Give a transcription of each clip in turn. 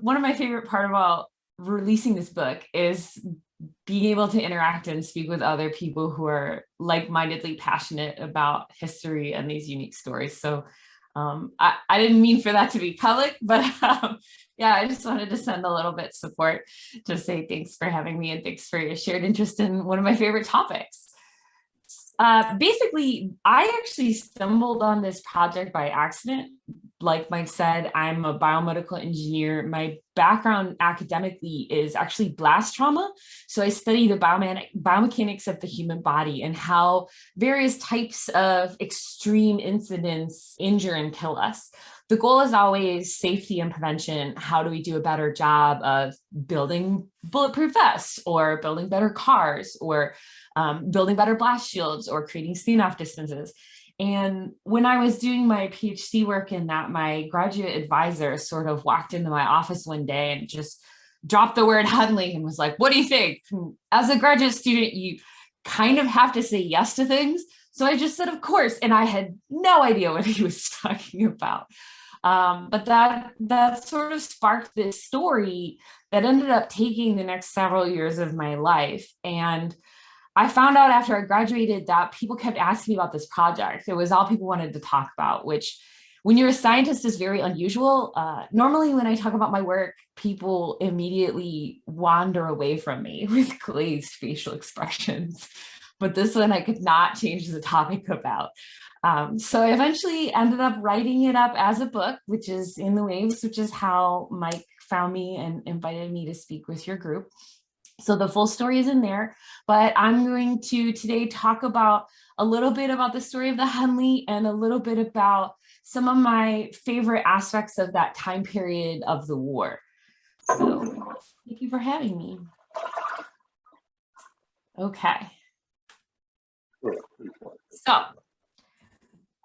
one of my favorite part about releasing this book is being able to interact and speak with other people who are like-mindedly passionate about history and these unique stories. So I didn't mean for that to be public, but yeah, I just wanted to send a little bit of support to say thanks for having me and thanks for your shared interest in one of my favorite topics. Basically, I actually stumbled on this project by accident. Like Mike said, I'm a biomedical engineer. My background academically is actually blast trauma. So I study the biomechanics of the human body and how various types of extreme incidents injure and kill us. The goal is always safety and prevention. How do we do a better job of building bulletproof vests or building better cars or building better blast shields or creating standoff distances? And when I was doing my PhD work in that, my graduate advisor sort of walked into my office one day and just dropped the word Hunley and was like, what do you think? As a graduate student, you kind of have to say yes to things. So I just said, of course. And I had no idea what he was talking about. But that sort of sparked this story that ended up taking the next several years of my life. And I found out after I graduated that people kept asking me about this project. It was all people wanted to talk about, which when you're a scientist is very unusual. Normally when I talk about my work, people immediately wander away from me with glazed facial expressions. But this one I could not change the topic about. So I eventually ended up writing it up as a book, which is In the Waves, which is how Mike found me and invited me to speak with your group. So the full story is in there, but I'm going to today talk about a little bit about the story of the Hunley and a little bit about some of my favorite aspects of that time period of the war. So thank you for having me. Okay. So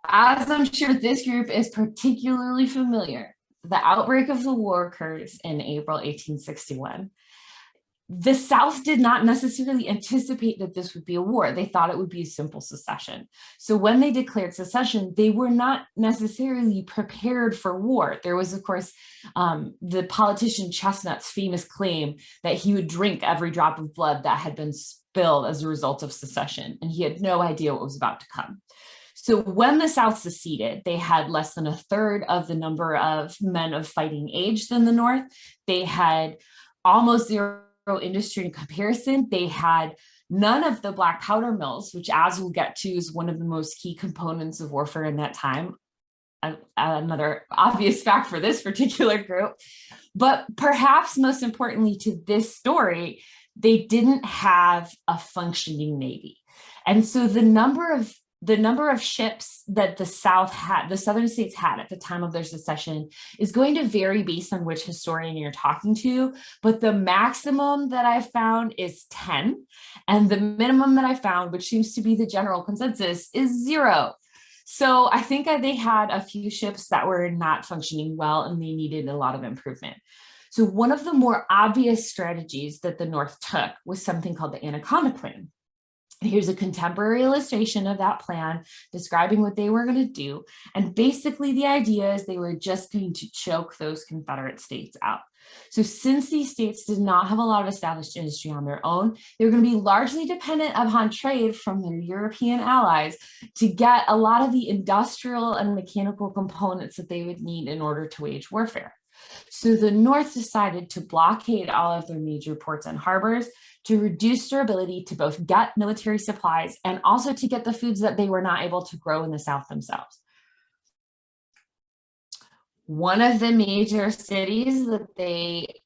as I'm sure this group is particularly familiar, the outbreak of the war occurs in April 1861. The South did not necessarily anticipate that this would be a war. They thought it would be a simple secession. So when they declared secession, they were not necessarily prepared for war. There was, of course, the politician Chestnut's famous claim that he would drink every drop of blood that had been spilled as a result of secession, and he had no idea what was about to come. So when the South seceded, they had less than a third of the number of men of fighting age than the North. They had almost zero industry in comparison. They had none of the black powder mills, which, as we'll get to, is one of the most key components of warfare in that time. Another obvious fact for this particular group. But perhaps most importantly to this story, they didn't have a functioning Navy. And so the number of ships that the South had, the southern states had at the time of their secession, is going to vary based on which historian you're talking to. But the maximum that I found is 10. And the minimum that I found, which seems to be the general consensus, is 0. So I think they had a few ships that were not functioning well and they needed a lot of improvement. So one of the more obvious strategies that the North took was something called the Anaconda Plan. Here's a contemporary illustration of that plan describing what they were going to do. And basically the idea is they were just going to choke those Confederate states out. So since these states did not have a lot of established industry on their own, they were going to be largely dependent upon trade from their European allies to get a lot of the industrial and mechanical components that they would need in order to wage warfare. So the North decided to blockade all of their major ports and harbors to reduce their ability to both get military supplies and also to get the foods that they were not able to grow in the South themselves. One of the major cities that they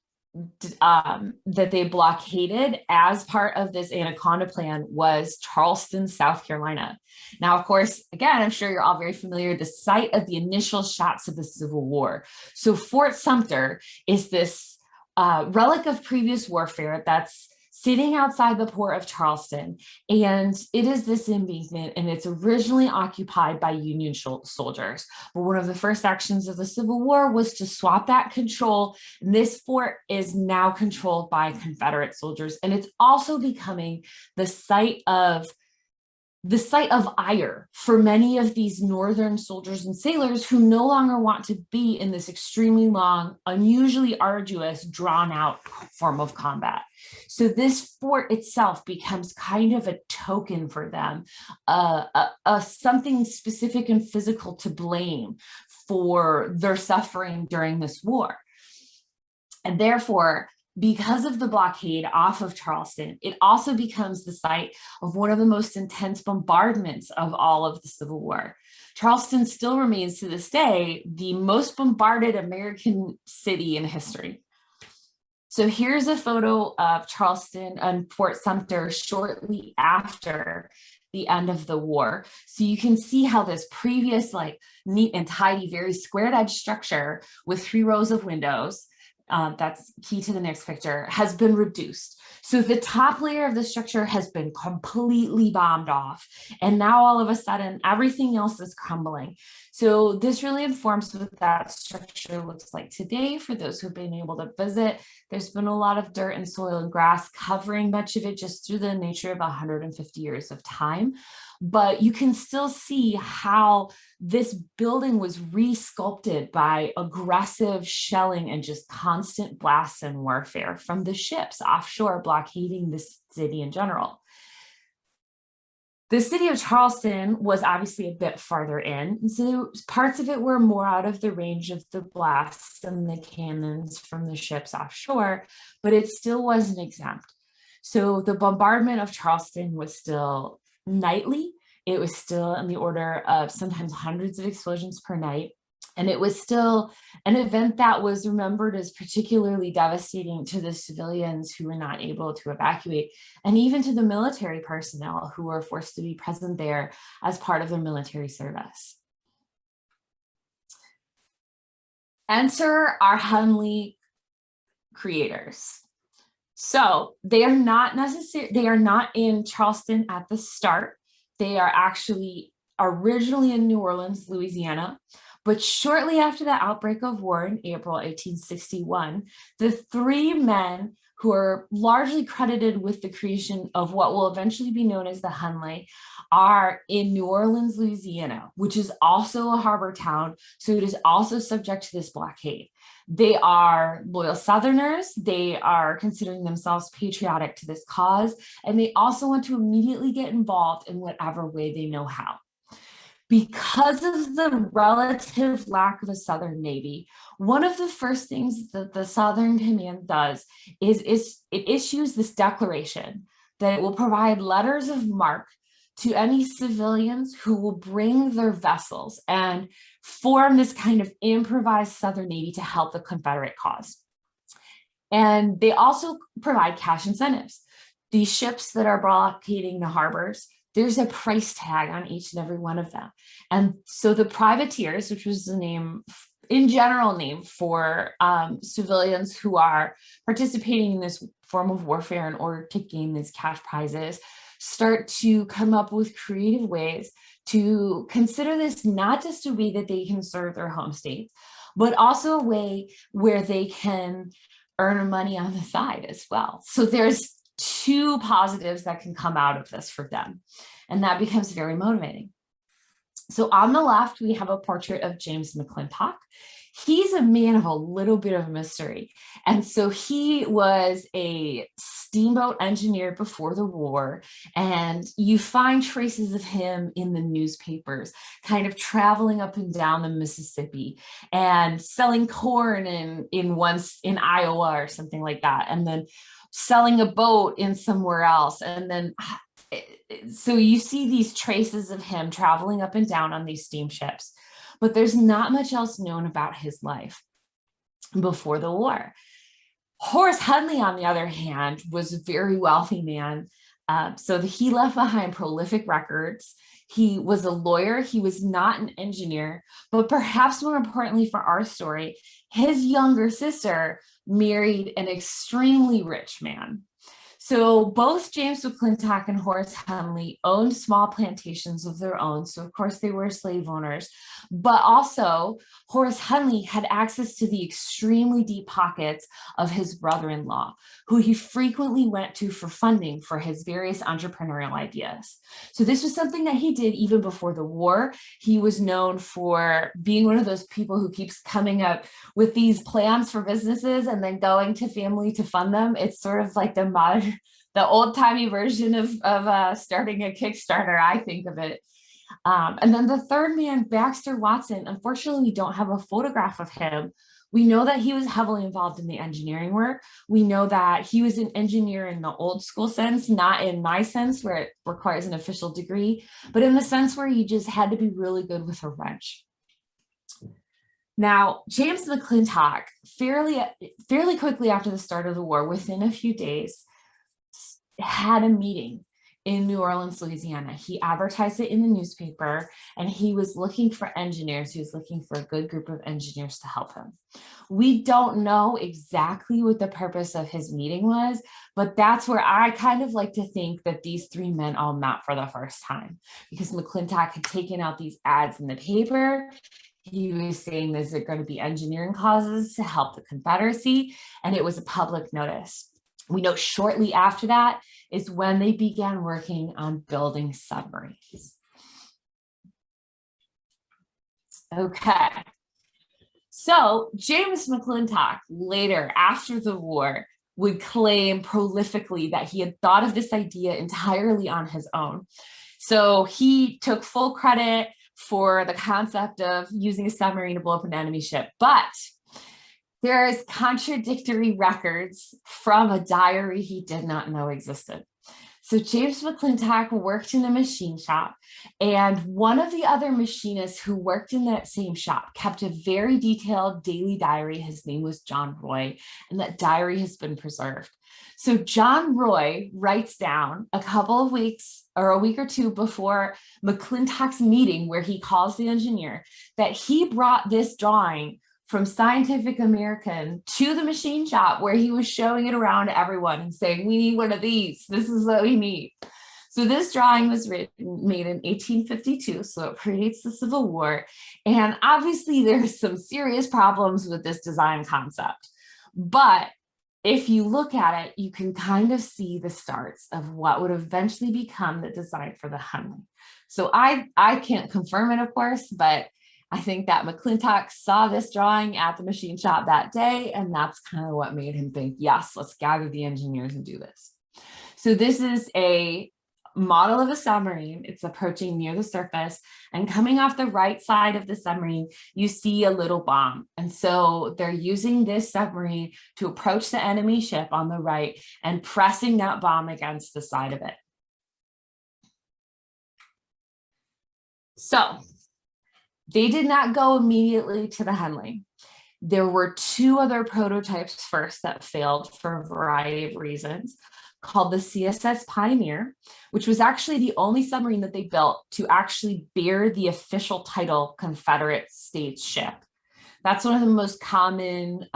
blockaded as part of this Anaconda Plan was Charleston, South Carolina. Now, of course, again, I'm sure you're all very familiar, the site of the initial shots of the Civil War. So Fort Sumter is this relic of previous warfare that's sitting outside the port of Charleston, and it is this embankment, and it's originally occupied by Union soldiers. But one of the first actions of the Civil War was to swap that control. And this fort is now controlled by Confederate soldiers, and it's also becoming the site of the site of ire for many of these northern soldiers and sailors who no longer want to be in this extremely long, unusually arduous, drawn out form of combat. So this fort itself becomes kind of a token for them, something specific and physical to blame for their suffering during this war. And therefore, because of the blockade off of Charleston, it also becomes the site of one of the most intense bombardments of all of the Civil War. Charleston still remains to this day the most bombarded American city in history. So here's a photo of Charleston and Fort Sumter shortly after the end of the war. So you can see how this previous like neat and tidy, very squared edge structure with 3 rows of windows, that's key to the next picture, has been reduced. So the top layer of the structure has been completely bombed off. And now all of a sudden, everything else is crumbling. So this really informs what that structure looks like today for those who've been able to visit. There's been a lot of dirt and soil and grass covering much of it just through the nature of 150 years of time. But you can still see how this building was re-sculpted by aggressive shelling and just constant blasts and warfare from the ships offshore blockading this city in general. The city of Charleston was obviously a bit farther in, and so parts of it were more out of the range of the blasts and the cannons from the ships offshore, but it still wasn't exempt. So the bombardment of Charleston was still nightly. It was still in the order of sometimes hundreds of explosions per night. And it was still an event that was remembered as particularly devastating to the civilians who were not able to evacuate, and even to the military personnel who were forced to be present there as part of their military service. Enter our Hunley creators. So they are not in Charleston at the start. They are actually originally in New Orleans, Louisiana. But shortly after the outbreak of war in April 1861, the 3 men who are largely credited with the creation of what will eventually be known as the Hunley are in New Orleans, Louisiana, which is also a harbor town, so it is also subject to this blockade. They are loyal Southerners, they are considering themselves patriotic to this cause, and they also want to immediately get involved in whatever way they know how. Because of the relative lack of a Southern Navy, one of the first things that the Southern Command does is it issues this declaration that it will provide letters of marque to any civilians who will bring their vessels and form this kind of improvised Southern Navy to help the Confederate cause. And they also provide cash incentives. These ships that are blockading the harbors, there's a price tag on each and every one of them. And so the privateers, which was the name, in general name for civilians who are participating in this form of warfare in order to gain these cash prizes, start to come up with creative ways to consider this not just a way that they can serve their home states, but also a way where they can earn money on the side as well. So there's 2 positives that can come out of this for them, and that becomes very motivating. So on the left, we have a portrait of James McClintock. He's a man of a little bit of mystery. And so he was a steamboat engineer before the war, and you find traces of him in the newspapers, kind of traveling up and down the Mississippi and selling corn in Iowa or something like that, and then selling a boat in somewhere else. And then so you see these traces of him traveling up and down on these steamships, but there's not much else known about his life before the war. Horace Hunley, on the other hand, was a very wealthy man. So he left behind prolific records. He was a lawyer. He was not an engineer, but perhaps more importantly for our story, his younger sister married an extremely rich man. So both James McClintock and Horace Hunley owned small plantations of their own. So of course they were slave owners, but also Horace Hunley had access to the extremely deep pockets of his brother-in-law, who he frequently went to for funding for his various entrepreneurial ideas. So this was something that he did even before the war. He was known for being one of those people who keeps coming up with these plans for businesses and then going to family to fund them. It's sort of like the old-timey version of starting a Kickstarter, I think of it. And then the third man, Baxter Watson, unfortunately, we don't have a photograph of him. We know that he was heavily involved in the engineering work. We know that he was an engineer in the old school sense, not in my sense where it requires an official degree, but in the sense where you just had to be really good with a wrench. Now, James McClintock, fairly quickly after the start of the war, within a few days, had a meeting in New Orleans, Louisiana. He advertised it in the newspaper, and he was looking for engineers. He was looking for a good group of engineers to help him. We don't know exactly what the purpose of his meeting was, but that's where I kind of like to think that these three men all met for the first time, because McClintock had taken out these ads in the paper. He was saying, is it going to be engineering causes to help the Confederacy? And it was a public notice. We know shortly after that is when they began working on building submarines. Okay. So James McClintock later, after the war, would claim prolifically that he had thought of this idea entirely on his own. So he took full credit for the concept of using a submarine to blow up an enemy ship, but there's contradictory records from a diary he did not know existed. So James McClintock worked in a machine shop, and one of the other machinists who worked in that same shop kept a very detailed daily diary. His name was John Roy, and that diary has been preserved. So John Roy writes down a couple of weeks or a week or two before McClintock's meeting, where he calls the engineer, that he brought this drawing from Scientific American to the machine shop, where he was showing it around to everyone and saying, we need one of these. This is what we need. So this drawing was made in 1852, so it predates the Civil War. And obviously there's some serious problems with this design concept. But if you look at it, you can kind of see the starts of what would eventually become the design for the Hunley. So I can't confirm it, of course, but I think that McClintock saw this drawing at the machine shop that day, and that's kind of what made him think, yes, let's gather the engineers and do this. So this is a model of a submarine. It's approaching near the surface, and coming off the right side of the submarine, you see a little bomb. And so they're using this submarine to approach the enemy ship on the right and pressing that bomb against the side of it. So they did not go immediately to the Hunley. There were two other prototypes first that failed for a variety of reasons, called the CSS Pioneer, which was actually the only submarine that they built to actually bear the official title Confederate States ship. That's one of the most common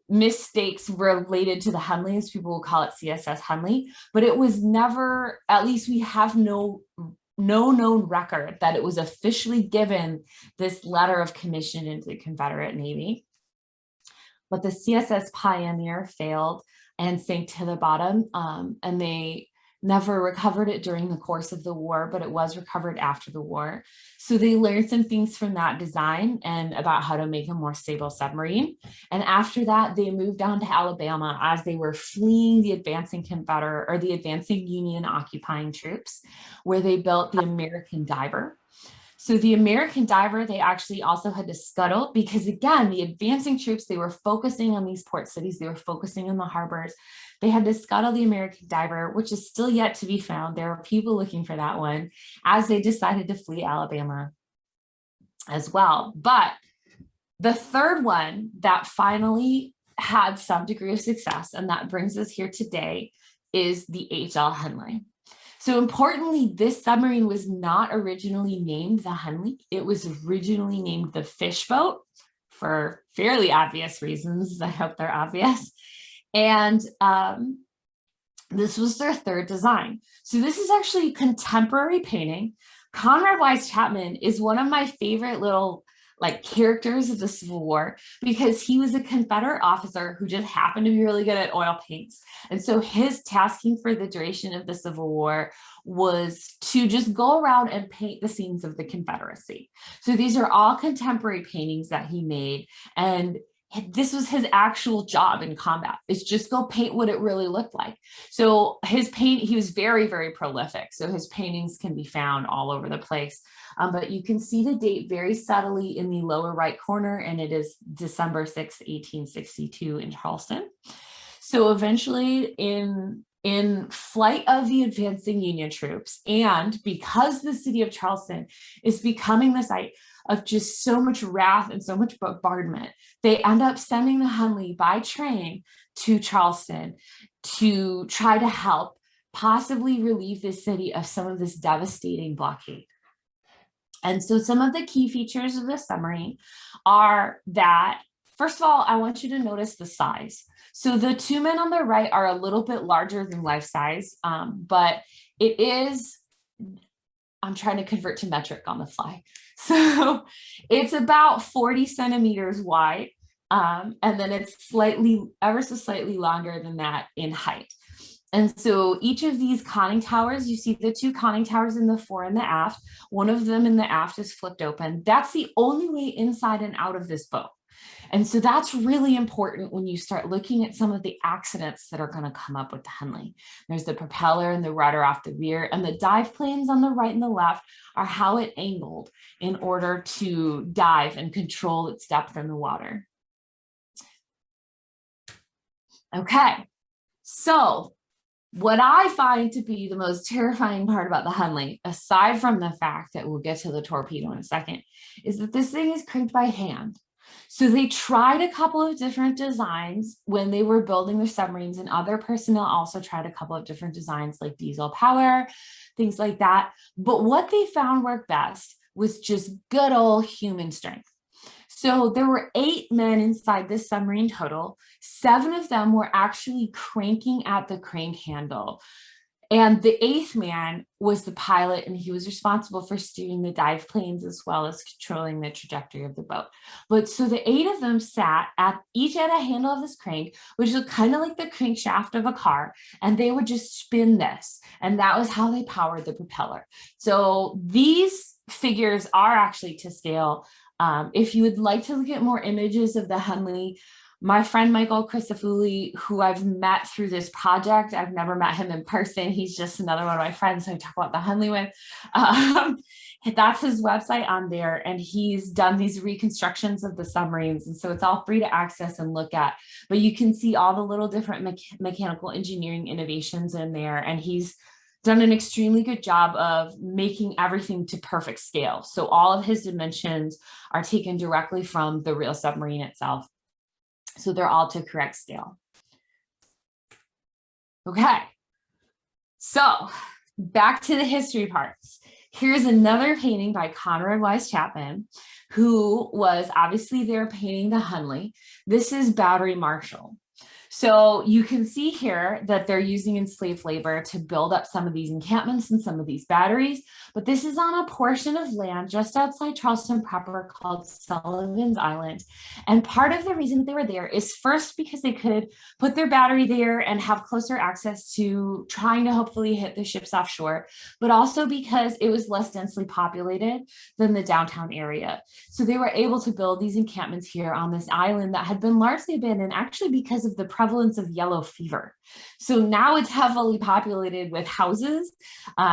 mistakes related to the Hunleys. People will call it CSS Hunley, but it was never, at least we have no known record that it was officially given this letter of commission into the Confederate Navy. But the CSS Pioneer failed and sank to the bottom, and they never recovered it during the course of the war, but it was recovered after the war. So they learned some things from that design and about how to make a more stable submarine. And after that, they moved on to Alabama as they were fleeing the advancing Confederate or the advancing Union occupying troops, where they built the American Diver. So the American Diver, they actually also had to scuttle because, again, the advancing troops, they were focusing on these port cities, they were focusing on the harbors. They had to scuttle the American Diver, which is still yet to be found. There are people looking for that one, as they decided to flee Alabama as well. But the third one that finally had some degree of success, and that brings us here today, is the HL Hunley. So importantly, this submarine was not originally named the Hunley. It was originally named the Fishboat for fairly obvious reasons. I hope they're obvious. And this was their third design. So this is actually a contemporary painting. Conrad Wise Chapman is one of my favorite little like characters of the Civil War, because he was a Confederate officer who just happened to be really good at oil paints. And so his tasking for the duration of the Civil War was to just go around and paint the scenes of the Confederacy. So these are all contemporary paintings that he made. And this was his actual job in combat, is just go paint what it really looked like. So he was very, very prolific. So his paintings can be found all over the place. But you can see the date very subtly in the lower right corner, and it is December 6, 1862 in Charleston. So eventually in flight of the advancing Union troops, and because the city of Charleston is becoming the site of just so much wrath and so much bombardment, they end up sending the Hunley by train to Charleston to try to help possibly relieve the city of some of this devastating blockade. And so some of the key features of this submarine are that, first of all, I want you to notice the size. So the two men on the right are a little bit larger than life size, but it is, I'm trying to convert to metric on the fly. So it's about 40 centimeters wide, and then it's ever so slightly longer than that in height. And so each of these conning towers, you see the two conning towers in the fore and the aft. One of them in the aft is flipped open. That's the only way inside and out of this boat. And so that's really important when you start looking at some of the accidents that are going to come up with the Hunley. There's the propeller and the rudder off the rear, and the dive planes on the right and the left are how it angled in order to dive and control its depth in the water. Okay, so what I find to be the most terrifying part about the Hunley, aside from the fact that we'll get to the torpedo in a second, is that this thing is cranked by hand. So they tried a couple of different designs when they were building their submarines, and other personnel also tried a couple of different designs like diesel power, things like that. But what they found worked best was just good old human strength. So there were 8 men inside this submarine total. 7 of them were actually cranking at the crank handle. And the 8th man was the pilot, and he was responsible for steering the dive planes as well as controlling the trajectory of the boat. But so the 8 of them sat each at a handle of this crank, which looked kind of like the crankshaft of a car, and they would just spin this. And that was how they powered the propeller. So these figures are actually to scale. If you would like to look at more images of the Hunley, my friend Michael Crisafulli, who I've met through this project, I've never met him in person. He's just another one of my friends who I talk about the Hunley with. That's his website on there, and he's done these reconstructions of the submarines, and so it's all free to access and look at. But you can see all the little different mechanical engineering innovations in there, and he's done an extremely good job of making everything to perfect scale. So all of his dimensions are taken directly from the real submarine itself. So they're all to correct scale. Okay, so back to the history parts. Here's another painting by Conrad Wise Chapman, who was obviously there painting the Hunley. This is Battery Marshall. So you can see here that they're using enslaved labor to build up some of these encampments and some of these batteries, but this is on a portion of land just outside Charleston proper called Sullivan's Island. And part of the reason that they were there is first because they could put their battery there and have closer access to trying to hopefully hit the ships offshore, but also because it was less densely populated than the downtown area. So they were able to build these encampments here on this island that had been largely abandoned, actually because of the prevalence of yellow fever. So now it's heavily populated with houses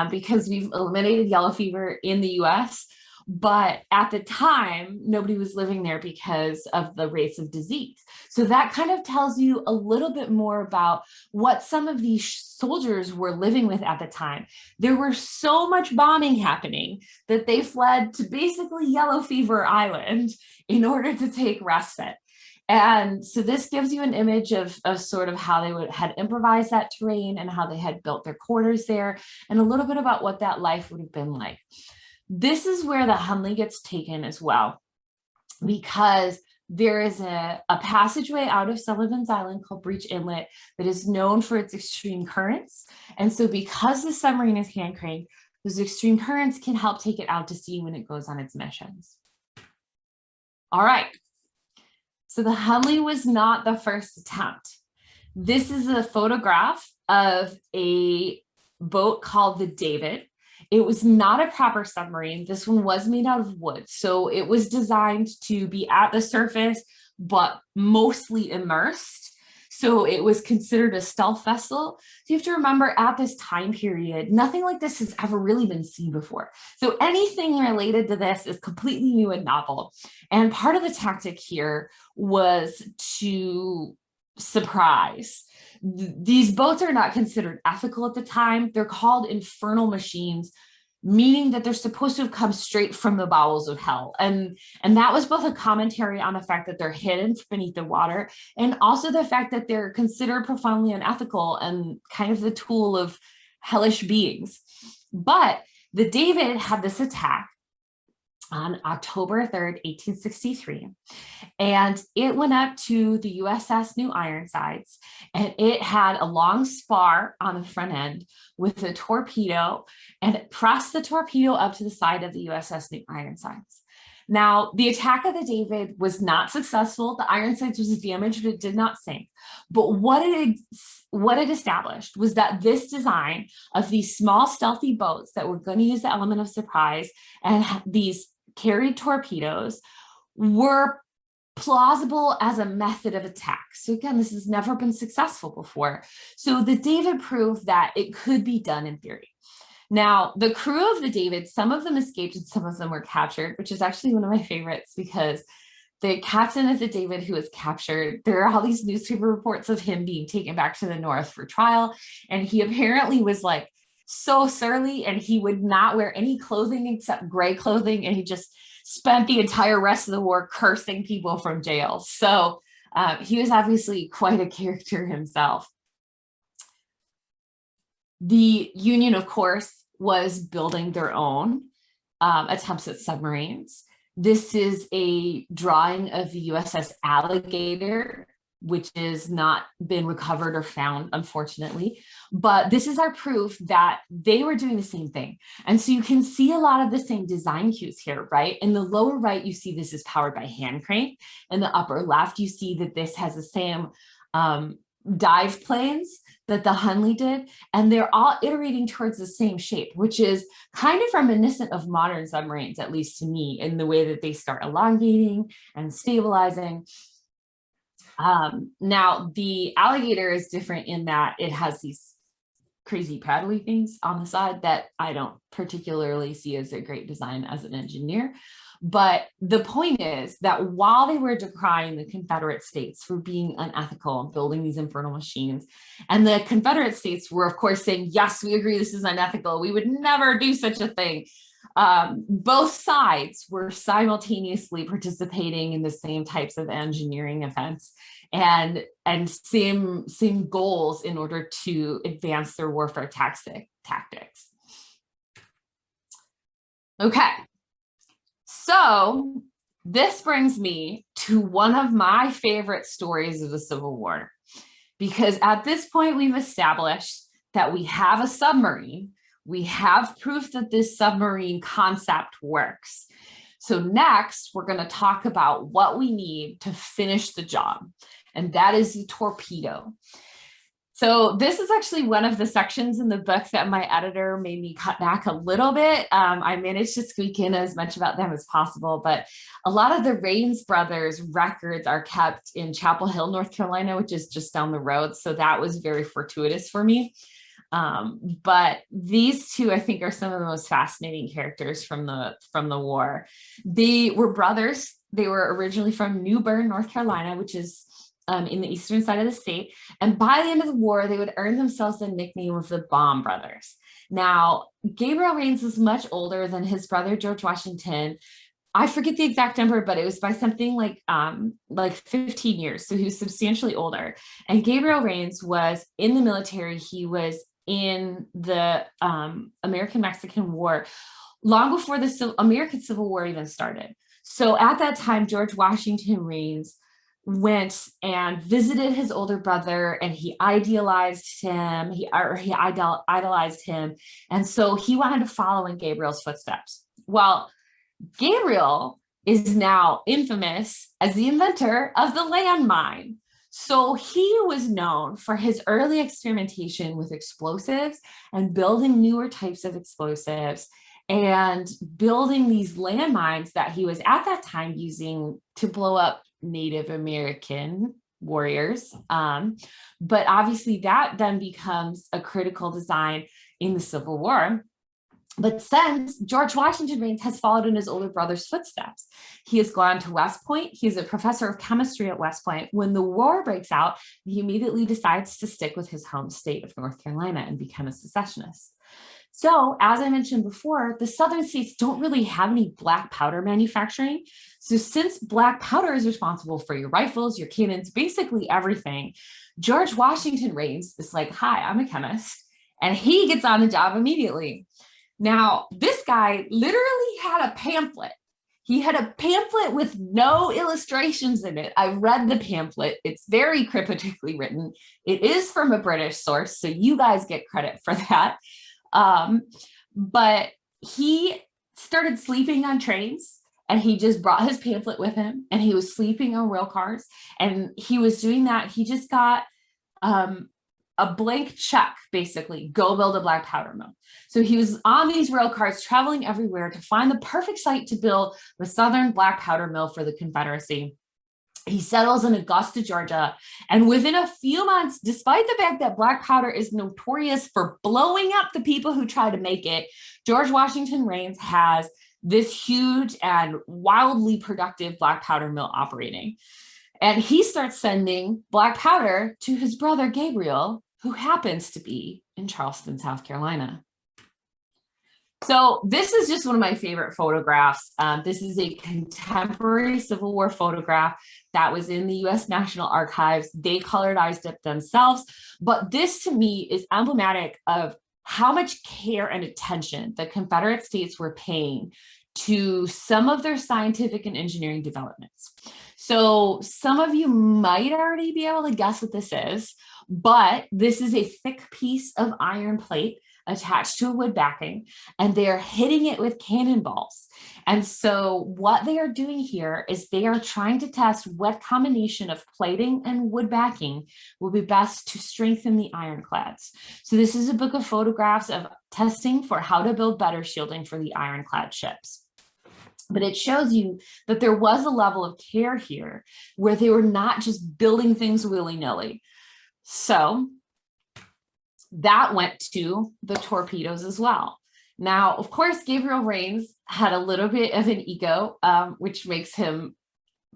because we've eliminated yellow fever in the US. But at the time, nobody was living there because of the rates of disease. So that kind of tells you a little bit more about what some of these soldiers were living with at the time. There were so much bombing happening that they fled to basically Yellow Fever Island in order to take respite. And so this gives you an image of sort of how they had improvised that terrain and how they had built their quarters there, and a little bit about what that life would have been like. This is where the Hunley gets taken as well, because there is a passageway out of Sullivan's Island called Breach Inlet that is known for its extreme currents. And so because the submarine is hand cranked, those extreme currents can help take it out to sea when it goes on its missions. All right. So the Hunley was not the first attempt. This is a photograph of a boat called the David. It was not a proper submarine. This one was made out of wood. So it was designed to be at the surface, but mostly immersed. So it was considered a stealth vessel. So you have to remember, at this time period, nothing like this has ever really been seen before. So anything related to this is completely new and novel. And part of the tactic here was to surprise. These boats are not considered ethical at the time. They're called infernal machines, meaning that they're supposed to have come straight from the bowels of hell. And that was both a commentary on the fact that they're hidden beneath the water, and also the fact that they're considered profoundly unethical and kind of the tool of hellish beings. But the David had this attack on October 3rd, 1863. And it went up to the USS New Ironsides, and it had a long spar on the front end with a torpedo, and it pressed the torpedo up to the side of the USS New Ironsides. Now, the attack of the David was not successful. The Ironsides was damaged, but it did not sink. But what it established was that this design of these small stealthy boats that were going to use the element of surprise and these carried torpedoes were plausible as a method of attack. So again, this has never been successful before. So the David proved that it could be done in theory. Now, the crew of the David, some of them escaped and some of them were captured, which is actually one of my favorites, because the captain of the David who was captured, there are all these newspaper reports of him being taken back to the North for trial. And he apparently was like so surly, and he would not wear any clothing except gray clothing. And he just spent the entire rest of the war cursing people from jail. So he was obviously quite a character himself. The Union, of course, was building their own attempts at submarines. This is a drawing of the USS Alligator, which has not been recovered or found, unfortunately. But this is our proof that they were doing the same thing. And so you can see a lot of the same design cues here, right? In the lower right, you see this is powered by hand crank. In the upper left, you see that this has the same dive planes that the Hunley did. And they're all iterating towards the same shape, which is kind of reminiscent of modern submarines, at least to me, in the way that they start elongating and stabilizing. Now, the Alligator is different in that it has these crazy paddly things on the side that I don't particularly see as a great design as an engineer. But the point is that while they were decrying the Confederate States for being unethical and building these infernal machines, and the Confederate States were, of course, saying, yes, we agree this is unethical, we would never do such a thing. Both sides were simultaneously participating in the same types of engineering events and same goals in order to advance their warfare tactics. Okay, so this brings me to one of my favorite stories of the Civil War, because at this point we've established that we have a submarine. We have proof that this submarine concept works. So next, we're going to talk about what we need to finish the job, and that is the torpedo. So this is actually one of the sections in the book that my editor made me cut back a little bit. I managed to squeak in as much about them as possible, but a lot of the Raines brothers records are kept in Chapel Hill, North Carolina, which is just down the road. So that was very fortuitous for me. But these two, I think, are some of the most fascinating characters from the war. They were brothers. They were originally from New Bern, North Carolina, which is in the eastern side of the state. And by the end of the war, they would earn themselves the nickname of the Bomb Brothers. Now, Gabriel Raines was much older than his brother, George Washington. I forget the exact number, but it was by something like 15 years. So he was substantially older. And Gabriel Raines was in the military. He was in the American-Mexican War long before the American Civil War even started. So at that time, George Washington Rains went and visited his older brother, and he idealized him. He idolized him, and so he wanted to follow in Gabriel's footsteps. Well, Gabriel is now infamous as the inventor of the landmine. So he was known for his early experimentation with explosives and building newer types of explosives and building these landmines that he was at that time using to blow up Native American warriors. But obviously that then becomes a critical design in the Civil War. But since George Washington Rains has followed in his older brother's footsteps, he has gone to West Point. He's a professor of chemistry at West Point. When the war breaks out, he immediately decides to stick with his home state of North Carolina and become a secessionist. So, as I mentioned before, the southern states don't really have any black powder manufacturing. So since black powder is responsible for your rifles, your cannons, basically everything, George Washington Rains is like, hi, I'm a chemist. And he gets on the job immediately. Now, this guy literally had a pamphlet. He had a pamphlet with no illustrations in it. I read the pamphlet. It's very cryptically written. It is from a British source, so you guys get credit for that. But he started sleeping on trains, and he just brought his pamphlet with him, and he was sleeping on rail cars. And he was doing that. He just got a blank check, basically, go build a black powder mill. So he was on these rail cars traveling everywhere to find the perfect site to build the Southern black powder mill for the Confederacy. He settles in Augusta, Georgia, and within a few months, despite the fact that black powder is notorious for blowing up the people who try to make it, George Washington Rains has this huge and wildly productive black powder mill operating. And he starts sending black powder to his brother Gabriel, who happens to be in Charleston, South Carolina. So this is just one of my favorite photographs. This is a contemporary Civil War photograph that was in the U.S. National Archives. They colorized it themselves, but this to me is emblematic of how much care and attention the Confederate States were paying to some of their scientific and engineering developments. So some of you might already be able to guess what this is, but this is a thick piece of iron plate attached to a wood backing, and they are hitting it with cannonballs. And so what they are doing here is they are trying to test what combination of plating and wood backing will be best to strengthen the ironclads. So this is a book of photographs of testing for how to build better shielding for the ironclad ships. But it shows you that there was a level of care here where they were not just building things willy-nilly. So that went to the torpedoes as well. Now, of course, Gabriel Rains had a little bit of an ego, which makes him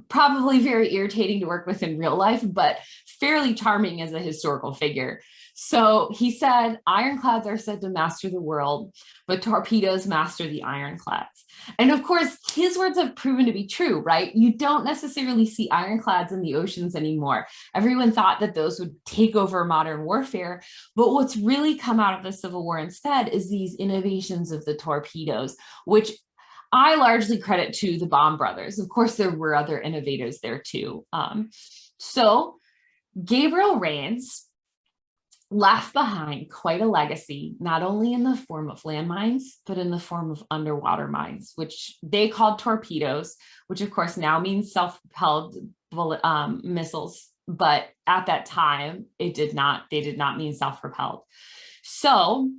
probably very irritating to work with in real life, but fairly charming as a historical figure. So he said, ironclads are said to master the world, but torpedoes master the ironclads. And of course, his words have proven to be true, right? You don't necessarily see ironclads in the oceans anymore. Everyone thought that those would take over modern warfare, but what's really come out of the Civil War instead is these innovations of the torpedoes, which I largely credit to the bomb brothers. Of course, there were other innovators there too. So Gabriel Rains left behind quite a legacy, not only in the form of landmines, but in the form of underwater mines, which they called torpedoes, which of course now means self-propelled missiles. But at that time, they did not mean self-propelled. So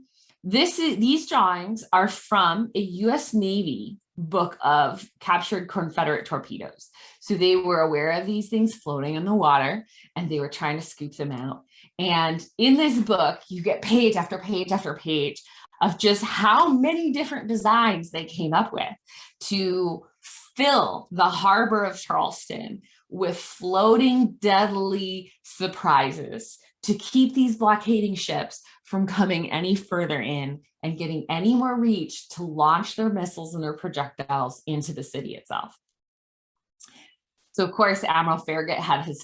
these drawings are from a US Navy book of captured Confederate torpedoes. So they were aware of these things floating in the water, and they were trying to scoop them out. And in this book, you get page after page after page of just how many different designs they came up with to fill the harbor of Charleston with floating deadly surprises to keep these blockading ships from coming any further in and getting any more reach to launch their missiles and their projectiles into the city itself. So of course, Admiral Farragut had his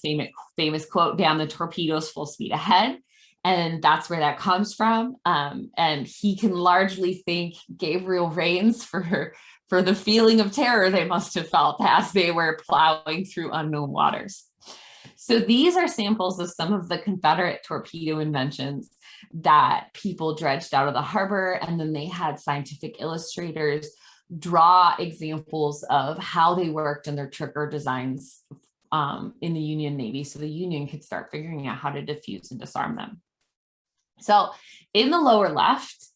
famous quote, "Damn the torpedoes, full speed ahead." And that's where that comes from. And he can largely thank Gabriel Rains for for the feeling of terror they must have felt as they were plowing through unknown waters. So these are samples of some of the Confederate torpedo inventions that people dredged out of the harbor, and then they had scientific illustrators draw examples of how they worked and their trigger designs in the Union Navy, so the Union could start figuring out how to defuse and disarm them. So in the lower left,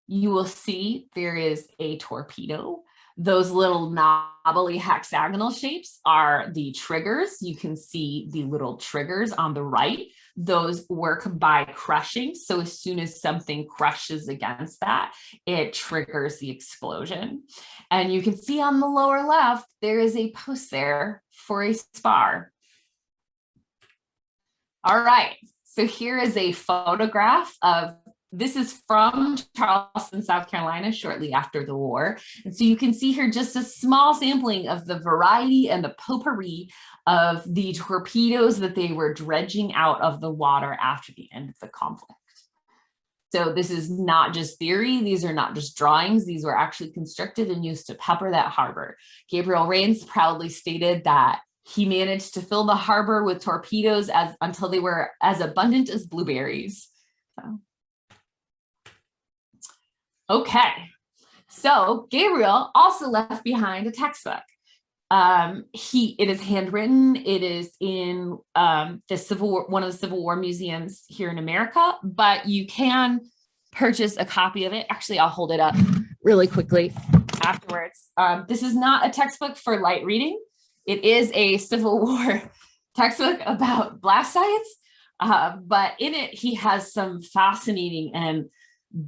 you will see there is a torpedo. Those little knobbly hexagonal shapes are the triggers. You can see the little triggers on the right. Those work by crushing. So as soon as something crushes against that, it triggers the explosion. And you can see on the lower left, there is a post there for a spar. All right, so here is a photograph of, this is from Charleston, South Carolina, shortly after the war. And so you can see here just a small sampling of the variety and the potpourri of the torpedoes that they were dredging out of the water after the end of the conflict. So this is not just theory. These are not just drawings. These were actually constructed and used to pepper that harbor. Gabriel Rains proudly stated that he managed to fill the harbor with torpedoes until they were as abundant as blueberries. So. Okay, so Gabriel also left behind a textbook. It is handwritten. It is in one of the Civil War museums here in America, but you can purchase a copy of it. Actually, I'll hold it up really quickly afterwards. This is not a textbook for light reading. It is a Civil War textbook about blast science, but in it, he has some fascinating and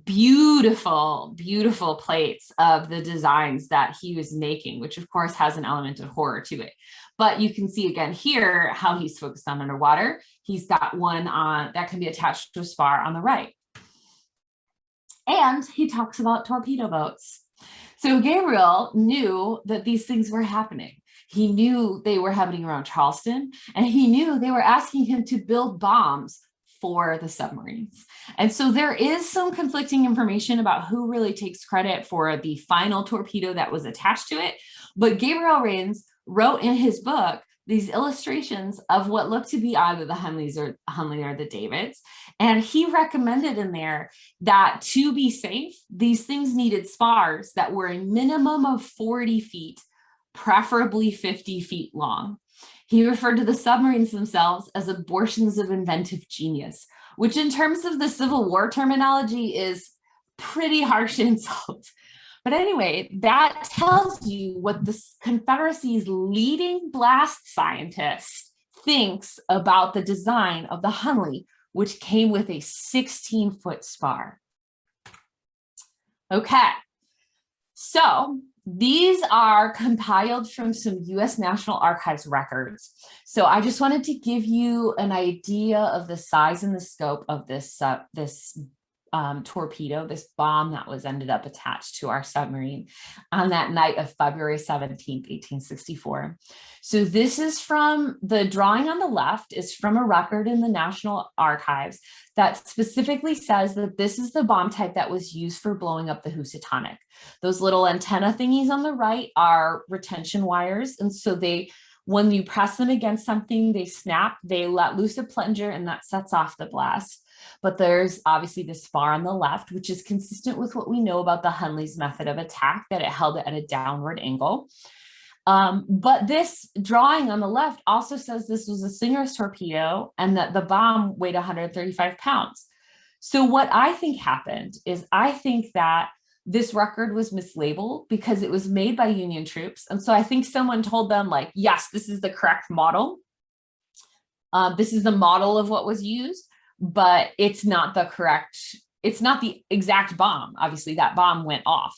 beautiful, beautiful plates of the designs that he was making, which of course has an element of horror to it. But you can see again here how he's focused on underwater. He's got one on that can be attached to a spar on the right. And he talks about torpedo boats. So Gabriel knew that these things were happening. He knew they were happening around Charleston, and he knew they were asking him to build bombs for the submarines. And so there is some conflicting information about who really takes credit for the final torpedo that was attached to it. But Gabriel Rains wrote in his book these illustrations of what looked to be either the Hunley or the Davids. And he recommended in there that to be safe, these things needed spars that were a minimum of 40 feet, preferably 50 feet long. He referred to the submarines themselves as abortions of inventive genius, which in terms of the Civil War terminology is pretty harsh insult. But anyway, that tells you what the Confederacy's leading blast scientist thinks about the design of the Hunley, which came with a 16-foot spar. Okay, so these are compiled from some U.S. National Archives records. So I just wanted to give you an idea of the size and the scope of this torpedo, this bomb that was ended up attached to our submarine on that night of February 17th, 1864. So this is from, the drawing on the left is from a record in the National Archives that specifically says that this is the bomb type that was used for blowing up the Housatonic. Those little antenna thingies on the right are retention wires. And so when you press them against something, they snap, they let loose a plunger, and that sets off the blast. But there's obviously this spar on the left, which is consistent with what we know about the Hunley's method of attack, that it held it at a downward angle. But this drawing on the left also says this was a Singer's torpedo and that the bomb weighed 135 pounds. So what I think happened is I think that this record was mislabeled because it was made by Union troops. And so I think someone told them, like, yes, this is the correct model. This is the model of what was used, but it's not the correct, it's not the exact bomb. Obviously that bomb went off.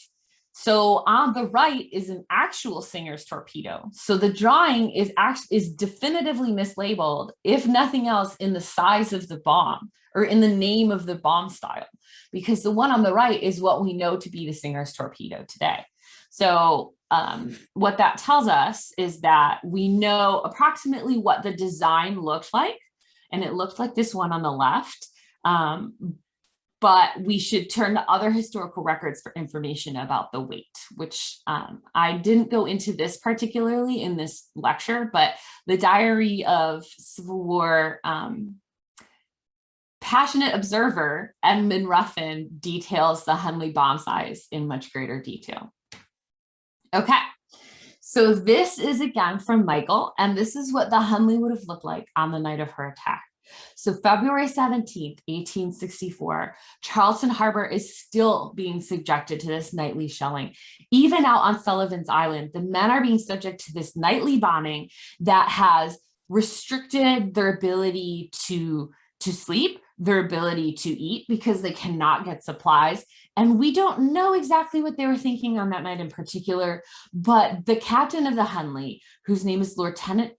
So on the right is an actual Singer's torpedo. So the drawing is definitively mislabeled, if nothing else, in the size of the bomb or in the name of the bomb style, because the one on the right is what we know to be the Singer's torpedo today. So what that tells us is that we know approximately what the design looked like, and it looked like this one on the left. but we should turn to other historical records for information about the weight, which I didn't go into this particularly in this lecture, but the Diary of Civil War passionate observer Edmund Ruffin details the Hunley bomb size in much greater detail. Okay, so this is again from Michael, and this is what the Hunley would have looked like on the night of her attack. So February 17th, 1864, Charleston Harbor is still being subjected to this nightly shelling. Even out on Sullivan's Island, the men are being subject to this nightly bombing that has restricted their ability to sleep, their ability to eat, because they cannot get supplies. And we don't know exactly what they were thinking on that night in particular, but the captain of the Hunley, whose name is Lieutenant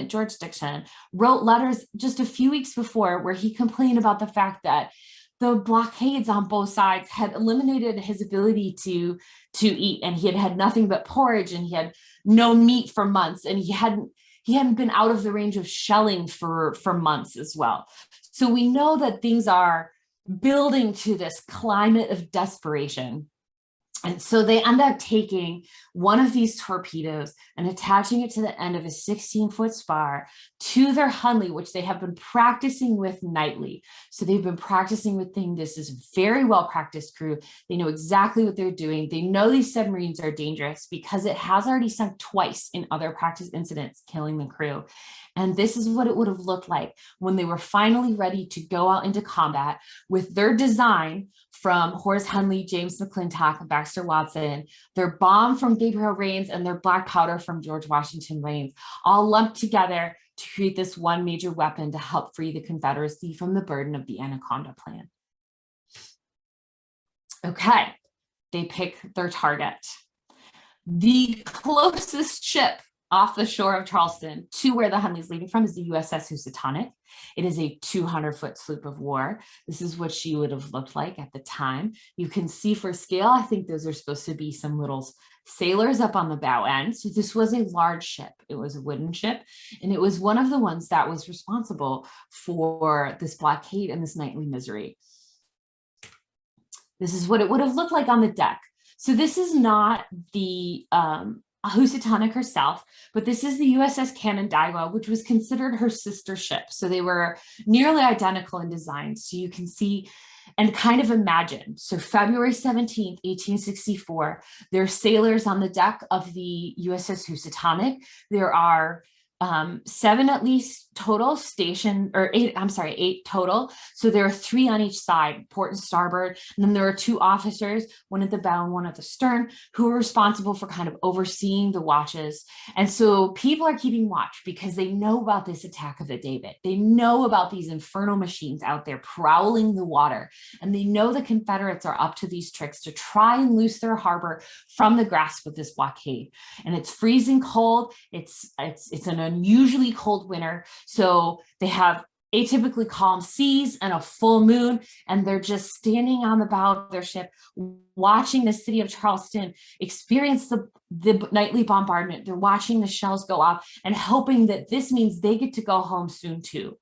George Dixon, wrote letters just a few weeks before where he complained about the fact that the blockades on both sides had eliminated his ability to eat, and he had had nothing but porridge, and he had no meat for months, and he hadn't been out of the range of shelling for months as well. So we know that things are building to this climate of desperation. And so they end up taking one of these torpedoes and attaching it to the end of a 16-foot spar to their Hunley, which they have been practicing with nightly. So they've been practicing with things. This is very well-practiced crew. They know exactly what they're doing. They know these submarines are dangerous because it has already sunk twice in other practice incidents, killing the crew. And this is what it would have looked like when they were finally ready to go out into combat with their design from Horace Hunley, James McClintock, and Baxter Watson, their bomb from Gabriel Rains, and their black powder from George Washington Rains, all lumped together to create this one major weapon to help free the Confederacy from the burden of the Anaconda Plan. Okay, they pick their target. The closest ship off the shore of Charleston to where the Hunley's leaving from is the USS Housatonic. It is a 200-foot sloop of war. This is what she would have looked like at the time. You can see for scale, I think those are supposed to be some little sailors up on the bow end. So this was a large ship. It was a wooden ship, and it was one of the ones that was responsible for this blockade and this nightly misery. This is what it would have looked like on the deck. So this is not the Housatonic herself, but this is the USS Cannondaiwa, which was considered her sister ship. So they were nearly identical in design. So you can see and kind of imagine. So February 17th, 1864, there are sailors on the deck of the USS Housatonic. There are 7 at least total stationed, or 8, I'm sorry, 8 total. So there are 3 on each side, port and starboard. And then there are 2 officers, one at the bow and one at the stern, who are responsible for kind of overseeing the watches. And so people are keeping watch because they know about this attack of the David. They know about these infernal machines out there prowling the water. And they know the Confederates are up to these tricks to try and loose their harbor from the grasp of this blockade. And it's freezing cold. It's an unusually cold winter. So they have atypically calm seas and a full moon, and they're just standing on the bow of their ship, watching the city of Charleston experience the nightly bombardment. They're watching the shells go off and hoping that this means they get to go home soon too.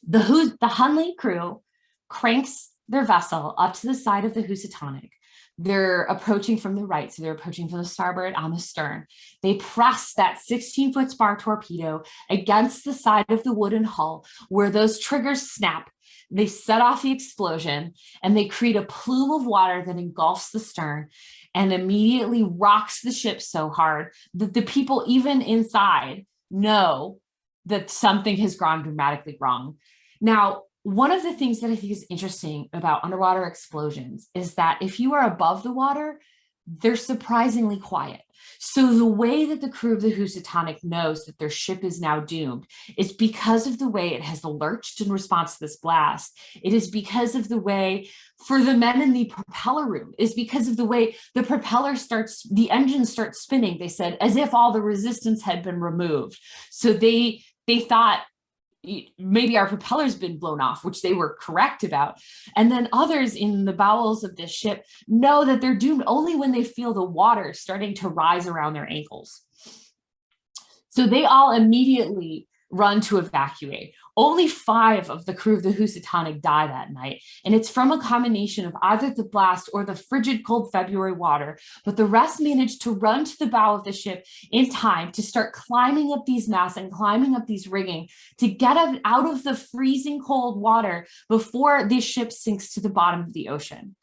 The Hunley crew cranks their vessel up to the side of the Housatonic. They're approaching from the right, so they're approaching from the starboard on the stern. They press that 16-foot spar torpedo against the side of the wooden hull where those triggers snap. They set off the explosion, and they create a plume of water that engulfs the stern and immediately rocks the ship so hard that the people even inside know that something has gone dramatically wrong. Now, one of the things that I think is interesting about underwater explosions is that if you are above the water, they're surprisingly quiet. So the way that the crew of the Housatonic knows that their ship is now doomed is because of the way it has lurched in response to this blast. It is because of the way, for the men in the propeller room, is because of the way the engine starts spinning, they said, as if all the resistance had been removed. So they thought, maybe our propeller's been blown off, which they were correct about. And then others in the bowels of this ship know that they're doomed only when they feel the water starting to rise around their ankles. So they all immediately run to evacuate. Only 5 of the crew of the Housatonic die that night, and it's from a combination of either the blast or the frigid cold February water, but the rest managed to run to the bow of the ship in time to start climbing up these masts and climbing up these rigging to get out of the freezing cold water before this ship sinks to the bottom of the ocean.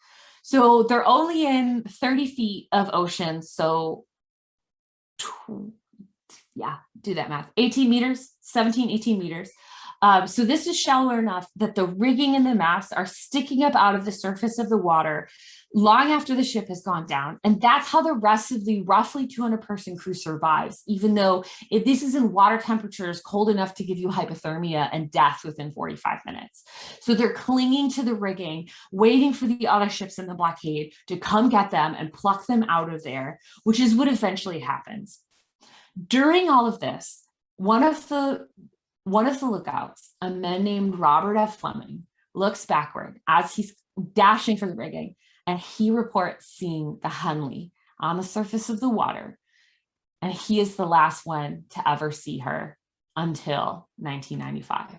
So they're only in 30 feet of ocean, so yeah, do that math, 18 meters, 17, 18 meters. So this is shallow enough that the rigging and the masts are sticking up out of the surface of the water long after the ship has gone down. And that's how the rest of the roughly 200-person crew survives, even though this is in water temperatures cold enough to give you hypothermia and death within 45 minutes. So they're clinging to the rigging, waiting for the other ships in the blockade to come get them and pluck them out of there, which is what eventually happens. During all of this, one of the lookouts, a man named Robert F. Fleming, looks backward as he's dashing for the rigging, and he reports seeing the Hunley on the surface of the water. And he is the last one to ever see her until 1995.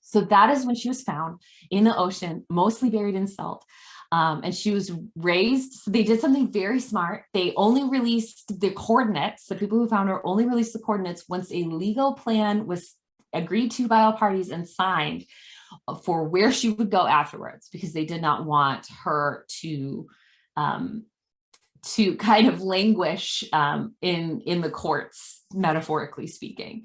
So that is when she was found in the ocean, mostly buried in silt. And she was raised. So they did something very smart. They only released the coordinates. The people who found her only released the coordinates once a legal plan was agreed to by all parties and signed for where she would go afterwards, because they did not want her to kind of languish in the courts, metaphorically speaking.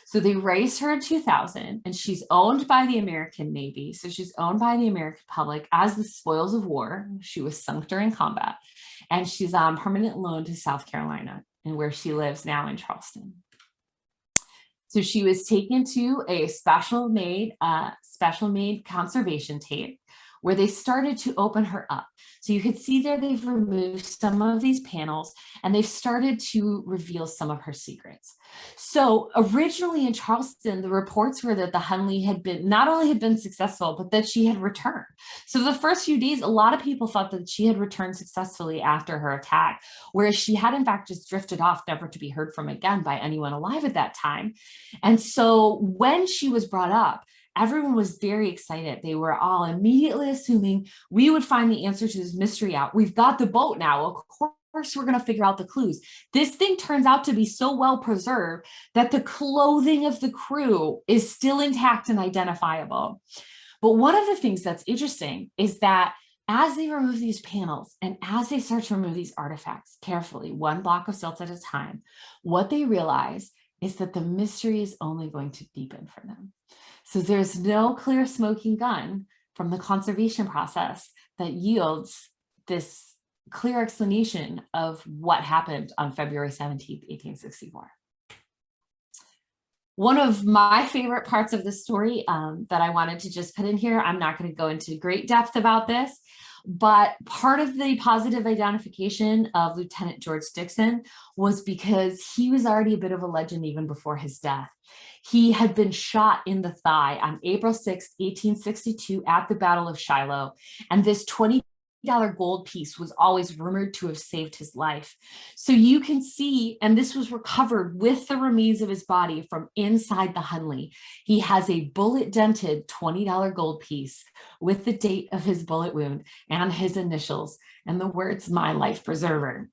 So they raised her in 2000, and she's owned by the American Navy. So she's owned by the American public as the spoils of war. She was Sumter in combat, and she's on permanent loan to South Carolina, and where she lives now in Charleston. So she was taken to a special made conservation tape where they started to open her up. So you could see there they've removed some of these panels and they've started to reveal some of her secrets. So originally in Charleston, the reports were that the Hunley had been, not only had been successful, but that she had returned. So the first few days, a lot of people thought that she had returned successfully after her attack, whereas she had in fact just drifted off, never to be heard from again by anyone alive at that time. And so when she was brought up, everyone was very excited. They were all immediately assuming we would find the answer to this mystery out. We've got the boat now. Of course, we're going to figure out the clues. This thing turns out to be so well preserved that the clothing of the crew is still intact and identifiable. But one of the things that's interesting is that as they remove these panels and as they start to remove these artifacts carefully, one block of silt at a time, what they realize is that the mystery is only going to deepen for them. So there's no clear smoking gun from the conservation process that yields this clear explanation of what happened on February 17th, 1864. One of my favorite parts of the story that I wanted to just put in here, I'm not going to go into great depth about this, but part of the positive identification of Lieutenant George Dixon was because he was already a bit of a legend even before his death. He had been shot in the thigh on April 6, 1862 at the Battle of Shiloh, and this $20 gold piece was always rumored to have saved his life. So you can see, and this was recovered with the remains of his body from inside the Hunley. He has a bullet dented $20 gold piece with the date of his bullet wound and his initials and the words "My Life Preserver"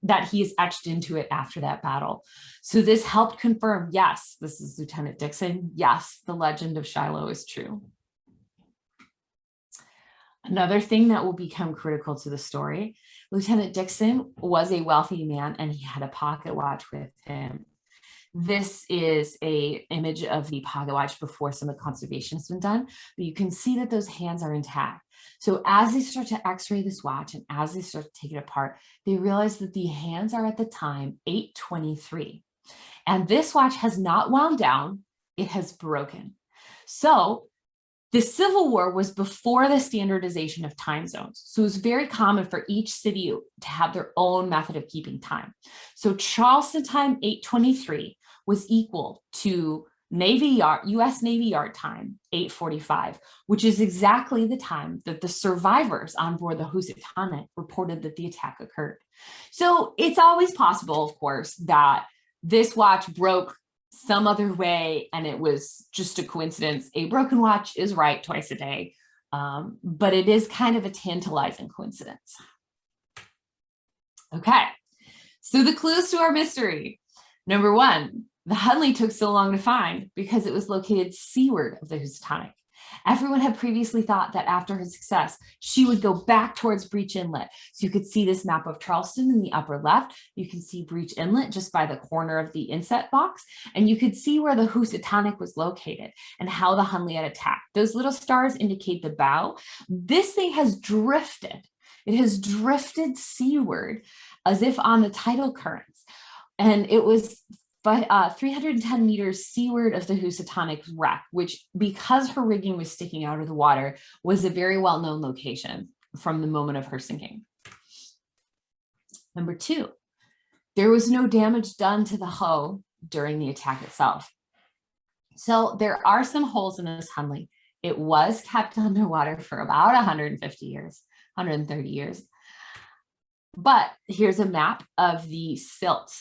that he is etched into it after that battle. So this helped confirm, yes, this is Lieutenant Dixon. Yes, the legend of Shiloh is true. Another thing that will become critical to the story, Lieutenant Dixon was a wealthy man and he had a pocket watch with him. This is an image of the pocket watch before some of the conservation has been done, but you can see that those hands are intact. So as they start to x-ray this watch and as they start to take it apart, they realize that the hands are at the time 8:23. And this watch has not wound down, it has broken. So the Civil War was before the standardization of time zones. So it was very common for each city to have their own method of keeping time. So Charleston time 8:23 was equal to US Navy Yard time 8:45, which is exactly the time that the survivors on board the Housatonic reported that the attack occurred. So it's always possible, of course, that this watch broke some other way, and it was just a coincidence. A broken watch is right twice a day, but it is kind of a tantalizing coincidence. Okay, so the clues to our mystery. Number one, the Hunley took so long to find because it was located seaward of the Housatonic. Everyone had previously thought that after her success, she would go back towards Breach Inlet. So you could see this map of Charleston in the upper left. You can see Breach Inlet just by the corner of the inset box. And you could see where the Housatonic was located and how the Hunley had attacked. Those little stars indicate the bow. This thing has drifted. It has drifted seaward as if on the tidal currents. And it was 310 meters seaward of the Housatonic's wreck, which, because her rigging was sticking out of the water, was a very well-known location from the moment of her sinking. Number two, there was no damage done to the hull during the attack itself. So there are some holes in this Hunley. It was kept underwater for about 150 years, 130 years. But here's a map of the silt.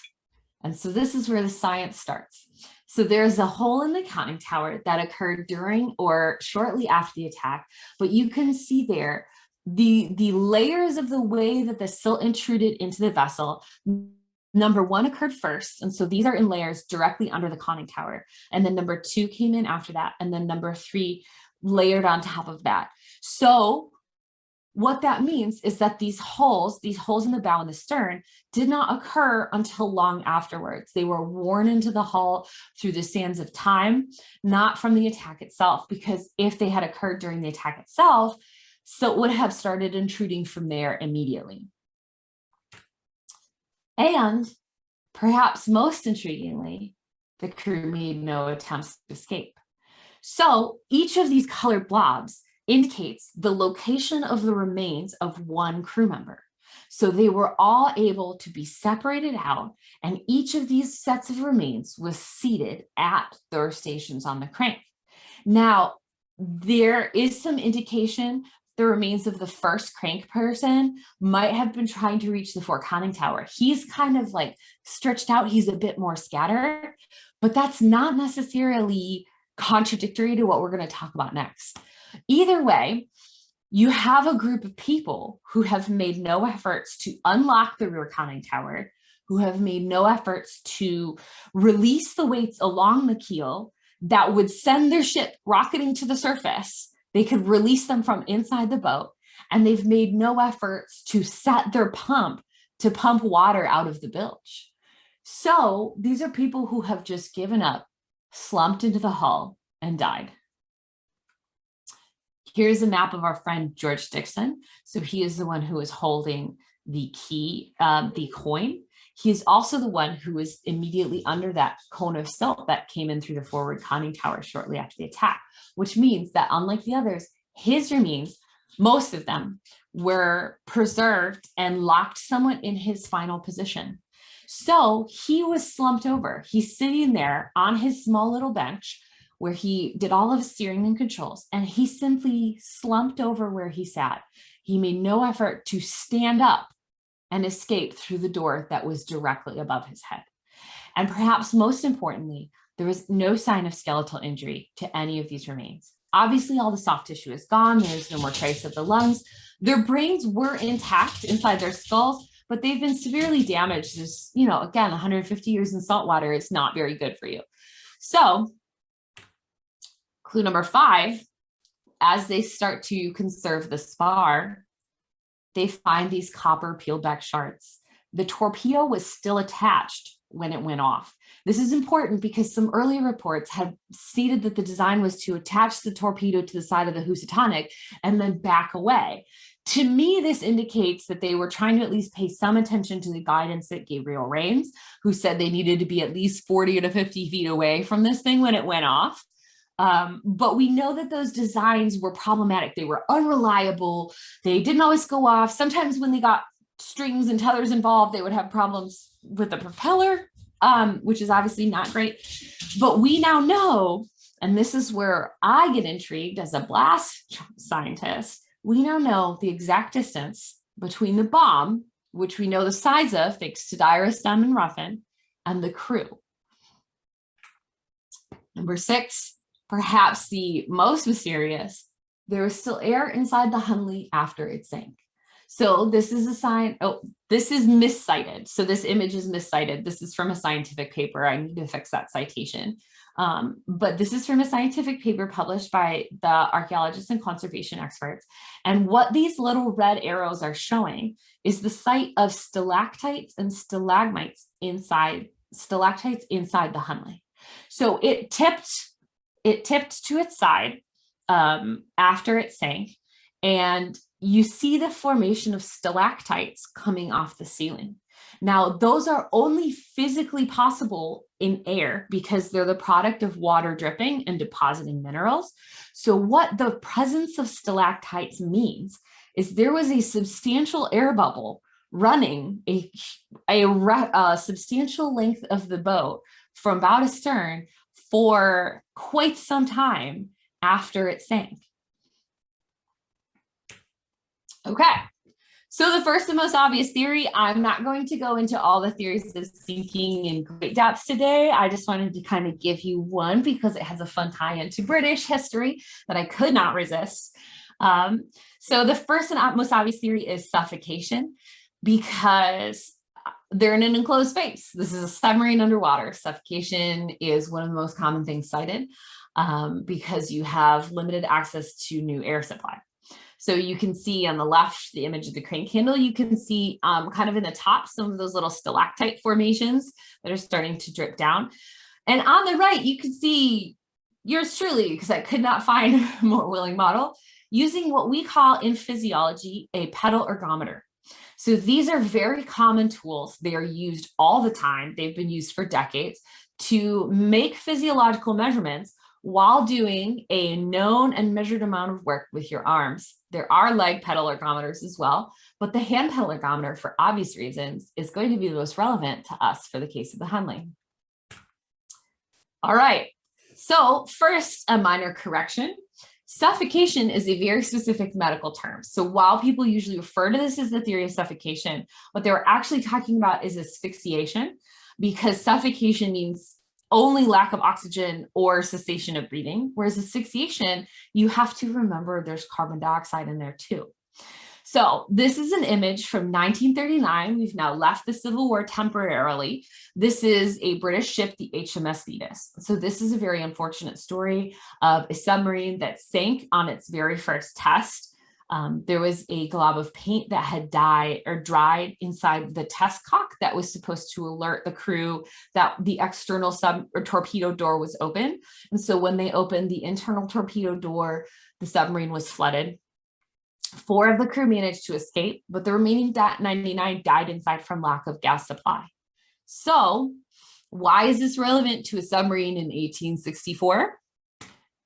And so this is where the science starts. So there's a hole in the conning tower that occurred during or shortly after the attack, but you can see there the layers of the way that the silt intruded into the vessel. Number one occurred first, and so these are in layers directly under the conning tower. And then number two came in after that, and then number three layered on top of that. So what that means is that these holes in the bow and the stern did not occur until long afterwards. They were worn into the hull through the sands of time, not from the attack itself, because if they had occurred during the attack itself, silt would have started intruding from there immediately. And perhaps most intriguingly, the crew made no attempts to escape. So each of these colored blobs indicates the location of the remains of one crew member. So they were all able to be separated out, and each of these sets of remains was seated at their stations on the crank. Now, there is some indication the remains of the first crank person might have been trying to reach the fore conning tower. He's kind of like stretched out, he's a bit more scattered, but that's not necessarily contradictory to what we're going to talk about next. Either way, you have a group of people who have made no efforts to unlock the rear conning tower, who have made no efforts to release the weights along the keel that would send their ship rocketing to the surface. They could release them from inside the boat, and they've made no efforts to set their pump to pump water out of the bilge. So these are people who have just given up, slumped into the hull, and died. Here's a map of our friend George Dixon. So he is the one who is holding the key, the coin. He is also the one who was immediately under that cone of silt that came in through the forward conning tower shortly after the attack, which means that unlike the others, his remains, most of them, were preserved and locked somewhat in his final position. So he was slumped over. He's sitting there on his small little bench where he did all of his steering and controls, and he simply slumped over where he sat. He made no effort to stand up and escape through the door that was directly above his head. And perhaps most importantly, there was no sign of skeletal injury to any of these remains. Obviously, all the soft tissue is gone. There's no more trace of the lungs. Their brains were intact inside their skulls, but they've been severely damaged. As, you know, again, 150 years in salt water is not very good for you. So clue number 5, as they start to conserve the spar, they find these copper peeled back shards. The torpedo was still attached when it went off. This is important because some earlier reports had stated that the design was to attach the torpedo to the side of the Housatonic and then back away. To me, this indicates that they were trying to at least pay some attention to the guidance that Gabriel Rains, who said they needed to be at least 40 to 50 feet away from this thing when it went off. But we know that those designs were problematic. They were unreliable. They didn't always go off. Sometimes when they got strings and tethers involved, they would have problems with the propeller, which is obviously not great. But we now know, and this is where I get intrigued as a blast scientist, we now know the exact distance between the bomb, which we know the size of thanks to Dyer, Stem, and Ruffin, and the crew. Number 6, perhaps the most mysterious, there was still air inside the Hunley after it sank. So this is a sign, oh, this is miscited. So this image is miscited. This is from a scientific paper. I need to fix that citation. But this is from a scientific paper published by the archaeologists and conservation experts. And what these little red arrows are showing is the site of stalactites and stalagmites inside the Hunley. So it tipped to its side after it sank, and you see the formation of stalactites coming off the ceiling. Now, those are only physically possible in air because they're the product of water dripping and depositing minerals. So what the presence of stalactites means is there was a substantial air bubble running a substantial length of the boat from bow to stern for quite some time after it sank. Okay, so the first and most obvious theory, I'm not going to go into all the theories of sinking in great depth today. I just wanted to kind of give you one because it has a fun tie into British history that I could not resist. So the first and most obvious theory is suffocation, because they're in an enclosed space. This is a submarine underwater. Suffocation is one of the most common things cited because you have limited access to new air supply. So you can see on the left, the image of the crane candle, you can see kind of in the top, some of those little stalactite formations that are starting to drip down. And on the right, you can see yours truly, because I could not find a more willing model, using what we call in physiology, a pedal ergometer. So these are very common tools. They are used all the time. They've been used for decades to make physiological measurements while doing a known and measured amount of work with your arms. There are leg pedal ergometers as well, but the hand pedal ergometer, for obvious reasons, is going to be the most relevant to us for the case of the Hunley. All right, so first, a minor correction. Suffocation is a very specific medical term. So while people usually refer to this as the theory of suffocation, what they were actually talking about is asphyxiation, because suffocation means only lack of oxygen or cessation of breathing, whereas asphyxiation, you have to remember there's carbon dioxide in there too. So this is an image from 1939. We've now left the Civil War temporarily. This is a British ship, the HMS Thetis. So this is a very unfortunate story of a submarine that sank on its very first test. There was a glob of paint that had dried inside the test cock that was supposed to alert the crew that the external torpedo door was open. And so when they opened the internal torpedo door, the submarine was flooded. 4 of the crew managed to escape, but the remaining 99 died inside from lack of gas supply. So why is this relevant to a submarine in 1864?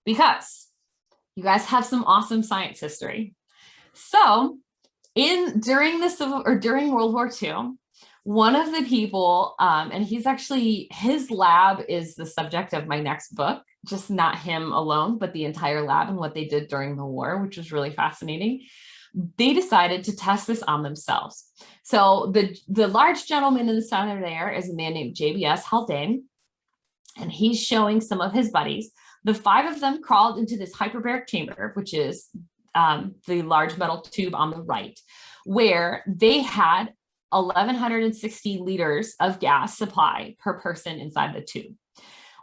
Because you guys have some awesome science history. So during World War II, one of the people, and his lab is the subject of my next book, just not him alone, but the entire lab and what they did during the war, which was really fascinating. They decided to test this on themselves. So the large gentleman in the center there is a man named JBS Haldane, and he's showing some of his buddies. The 5 of them crawled into this hyperbaric chamber, which is the large metal tube on the right, where they had 1,160 liters of gas supply per person inside the tube.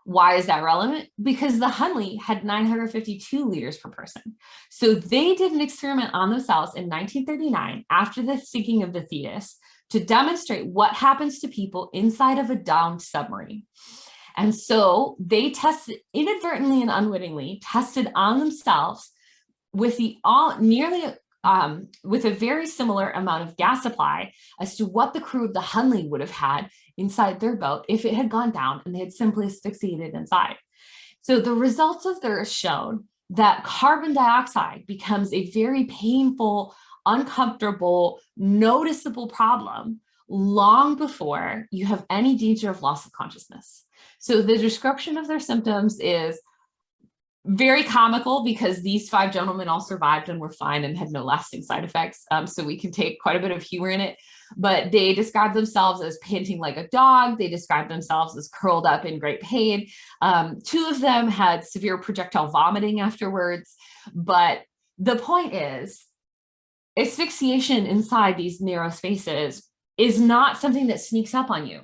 Why is that relevant? Because the Hunley had 952 liters per person. So they did an experiment on themselves in 1939 after the sinking of the Thetis to demonstrate what happens to people inside of a downed submarine. And so they tested, inadvertently and unwittingly, tested on themselves with with a very similar amount of gas supply as to what the crew of the Hunley would have had inside their boat if it had gone down and they had simply asphyxiated inside. So the results of theirs showed that carbon dioxide becomes a very painful, uncomfortable, noticeable problem long before you have any danger of loss of consciousness. So the description of their symptoms is very comical because these 5 gentlemen all survived and were fine and had no lasting side effects. So we can take quite a bit of humor in it. but they described themselves as panting like a dog. They described themselves as curled up in great pain. Two of them had severe projectile vomiting afterwards. But the point is, asphyxiation inside these narrow spaces is not something that sneaks up on you.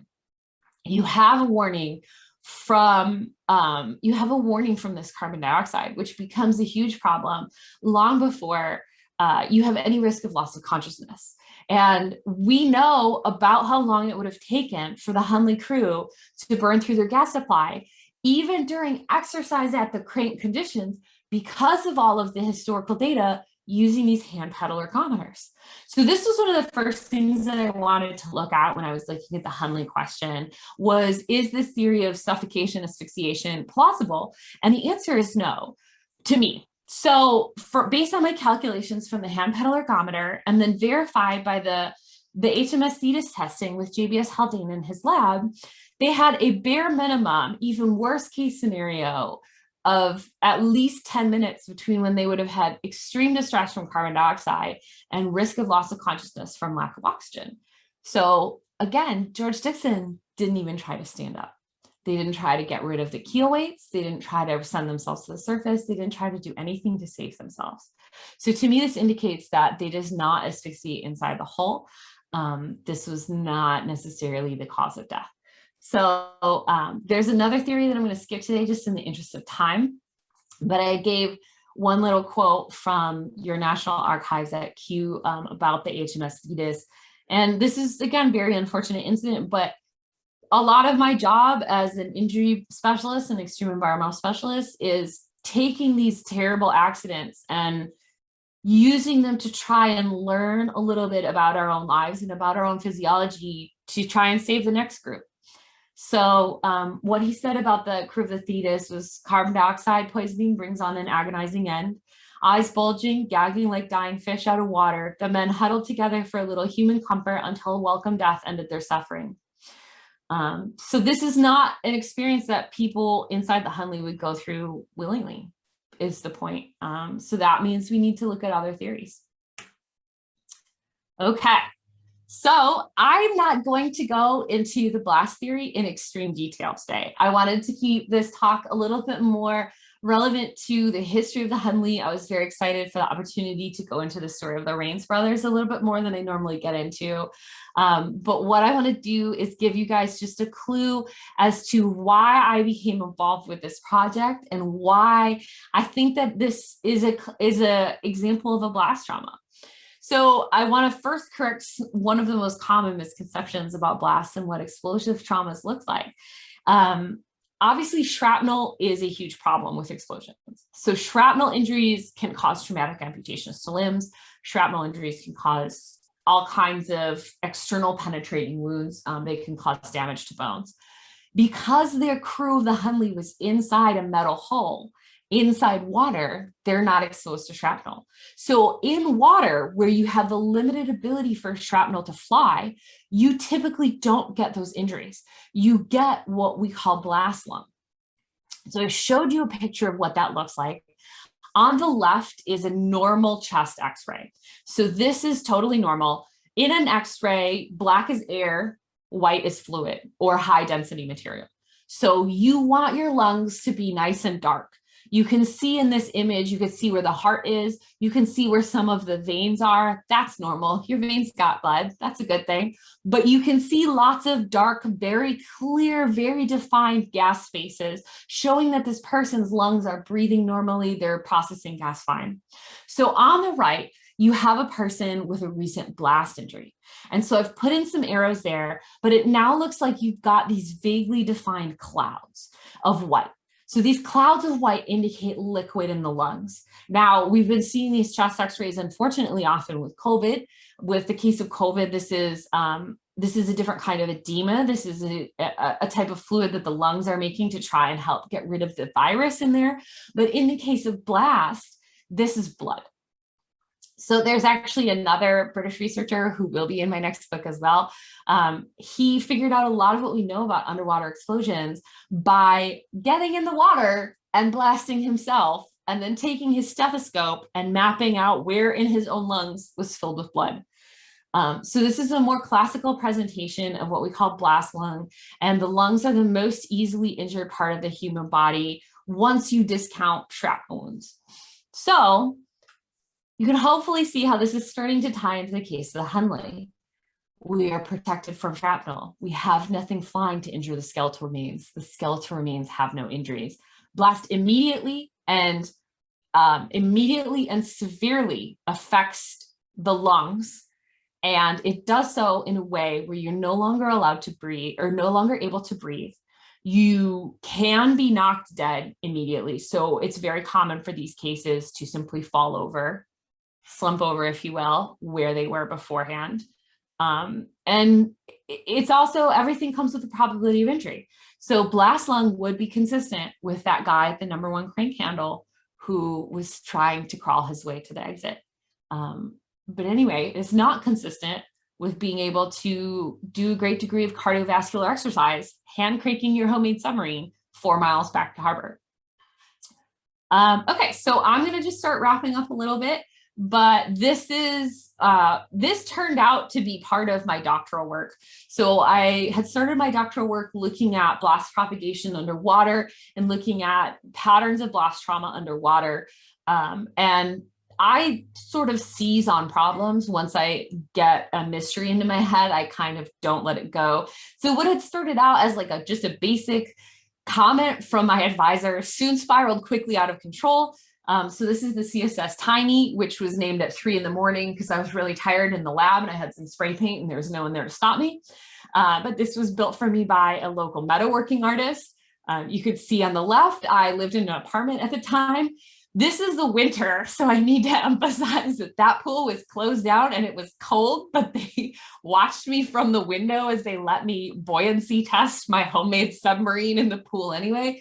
You have a warning from this carbon dioxide, which becomes a huge problem long before you have any risk of loss of consciousness. And we know about how long it would have taken for the Hunley crew to burn through their gas supply, even during exercise at the crank conditions, because of all of the historical data using these hand pedal ergometers. So this was one of the first things that I wanted to look at when I was looking at the Hunley question was, is this theory of suffocation, asphyxiation plausible? And the answer is no, to me. So based on my calculations from the hand pedal ergometer and then verified by the HMS Thetis testing with JBS Haldane in his lab, they had a bare minimum, even worst case scenario of at least 10 minutes between when they would have had extreme distress from carbon dioxide and risk of loss of consciousness from lack of oxygen. So again, George Dixon didn't even try to stand up. They didn't try to get rid of the keel weights. They didn't try to send themselves to the surface. They didn't try to do anything to save themselves. So to me, this indicates that they did not asphyxiate inside the hull. This was not necessarily the cause of death. So there's another theory that I'm going to skip today just in the interest of time, but I gave one little quote from your National Archives at Kew about the HMS Thetis. And this is, again, very unfortunate incident, but a lot of my job as an injury specialist and extreme environmental specialist is taking these terrible accidents and using them to try and learn a little bit about our own lives and about our own physiology to try and save the next group. So what he said about the crew of the Thetis was carbon dioxide poisoning brings on an agonizing end. Eyes bulging, gagging like dying fish out of water. The men huddled together for a little human comfort until a welcome death ended their suffering. So this is not an experience that people inside the Hunley would go through willingly, is the point. So that means we need to look at other theories. Okay. So I'm not going to go into the blast theory in extreme detail today. I wanted to keep this talk a little bit more relevant to the history of the Hunley. I was very excited for the opportunity to go into the story of the Rains brothers a little bit more than I normally get into. But what I want to do is give you guys just a clue as to why I became involved with this project and why I think that this is a example of a blast trauma. So I want to first correct one of the most common misconceptions about blasts and what explosive traumas look like. Obviously, shrapnel is a huge problem with explosions. So shrapnel injuries can cause traumatic amputations to limbs. Shrapnel injuries can cause all kinds of external penetrating wounds. They can cause damage to bones. Because the crew of the Hunley was inside a metal hull, inside water, they're not exposed to shrapnel. So in water, where you have the limited ability for shrapnel to fly, you typically don't get those injuries. You get what we call blast lung. So I showed you a picture of what that looks like. On the left is a normal chest x-ray. So this is totally normal. In an x-ray, black is air, white is fluid or high density material. So you want your lungs to be nice and dark. You can see in this image, you can see where the heart is. You can see where some of the veins are. That's normal. Your veins got blood. That's a good thing. But you can see lots of dark, very clear, very defined gas spaces, showing that this person's lungs are breathing normally. They're processing gas fine. So on the right, you have a person with a recent blast injury. And so I've put in some arrows there, but it now looks like you've got these vaguely defined clouds of white. So these clouds of white indicate liquid in the lungs. Now, we've been seeing these chest x-rays, unfortunately, often with COVID. With the case of COVID, this is a different kind of edema. This is a type of fluid that the lungs are making to try and help get rid of the virus in there. But in the case of blast, this is blood. So there's actually another British researcher who will be in my next book as well. He figured out a lot of what we know about underwater explosions by getting in the water and blasting himself, and then taking his stethoscope and mapping out where in his own lungs was filled with blood. So this is a more classical presentation of what we call blast lung, and the lungs are the most easily injured part of the human body once you discount shrapnel wounds. So you can hopefully see how this is starting to tie into the case of the Hunley. We are protected from shrapnel. We have nothing flying to injure the skeletal remains. The skeletal remains have no injuries. Blast immediately and severely affects the lungs. And it does so in a way where you're no longer allowed to breathe or no longer able to breathe. You can be knocked dead immediately. So it's very common for these cases to simply fall over, slump over, if you will, where they were beforehand. And it's also, everything comes with the probability of injury. So blast lung would be consistent with that guy at the #1 crank handle who was trying to crawl his way to the exit. But anyway, it's not consistent with being able to do a great degree of cardiovascular exercise, hand cranking your homemade submarine 4 miles back to harbor. Okay, so I'm going to just start wrapping up a little bit, but this turned out to be part of my doctoral work. So I had started my doctoral work looking at blast propagation underwater and looking at patterns of blast trauma underwater. And I sort of seize on problems. Once I get a mystery into my head, I kind of don't let it go. So what had started out as like just a basic comment from my advisor soon spiraled quickly out of control. So this is the CSS Tiny, which was named at 3 in the morning because I was really tired in the lab and I had some spray paint and there was no one there to stop me. But this was built for me by a local metalworking artist. You could see on the left, I lived in an apartment at the time. This is the winter, so I need to emphasize that that pool was closed down and it was cold, but they watched me from the window as they let me buoyancy test my homemade submarine in the pool anyway.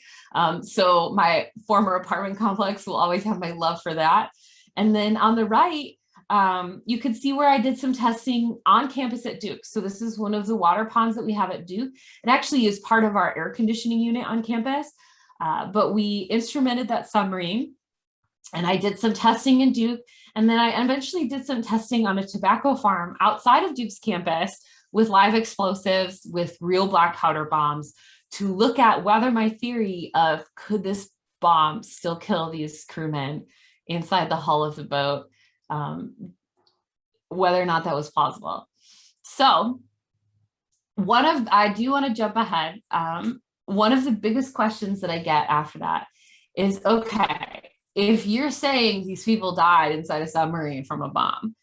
So my former apartment complex will always have my love for that. And then on the right, you can see where I did some testing on campus at Duke. So this is one of the water ponds that we have at Duke. It actually is part of our air conditioning unit on campus, but we instrumented that submarine. And I did some testing in Duke, and then I eventually did some testing on a tobacco farm outside of Duke's campus with live explosives, with real black powder bombs, to look at whether my theory of could this bomb still kill these crewmen inside the hull of the boat, whether or not that was plausible. So I do want to jump ahead. One of the biggest questions that I get after that is, okay, if you're saying these people died inside a submarine from a bomb,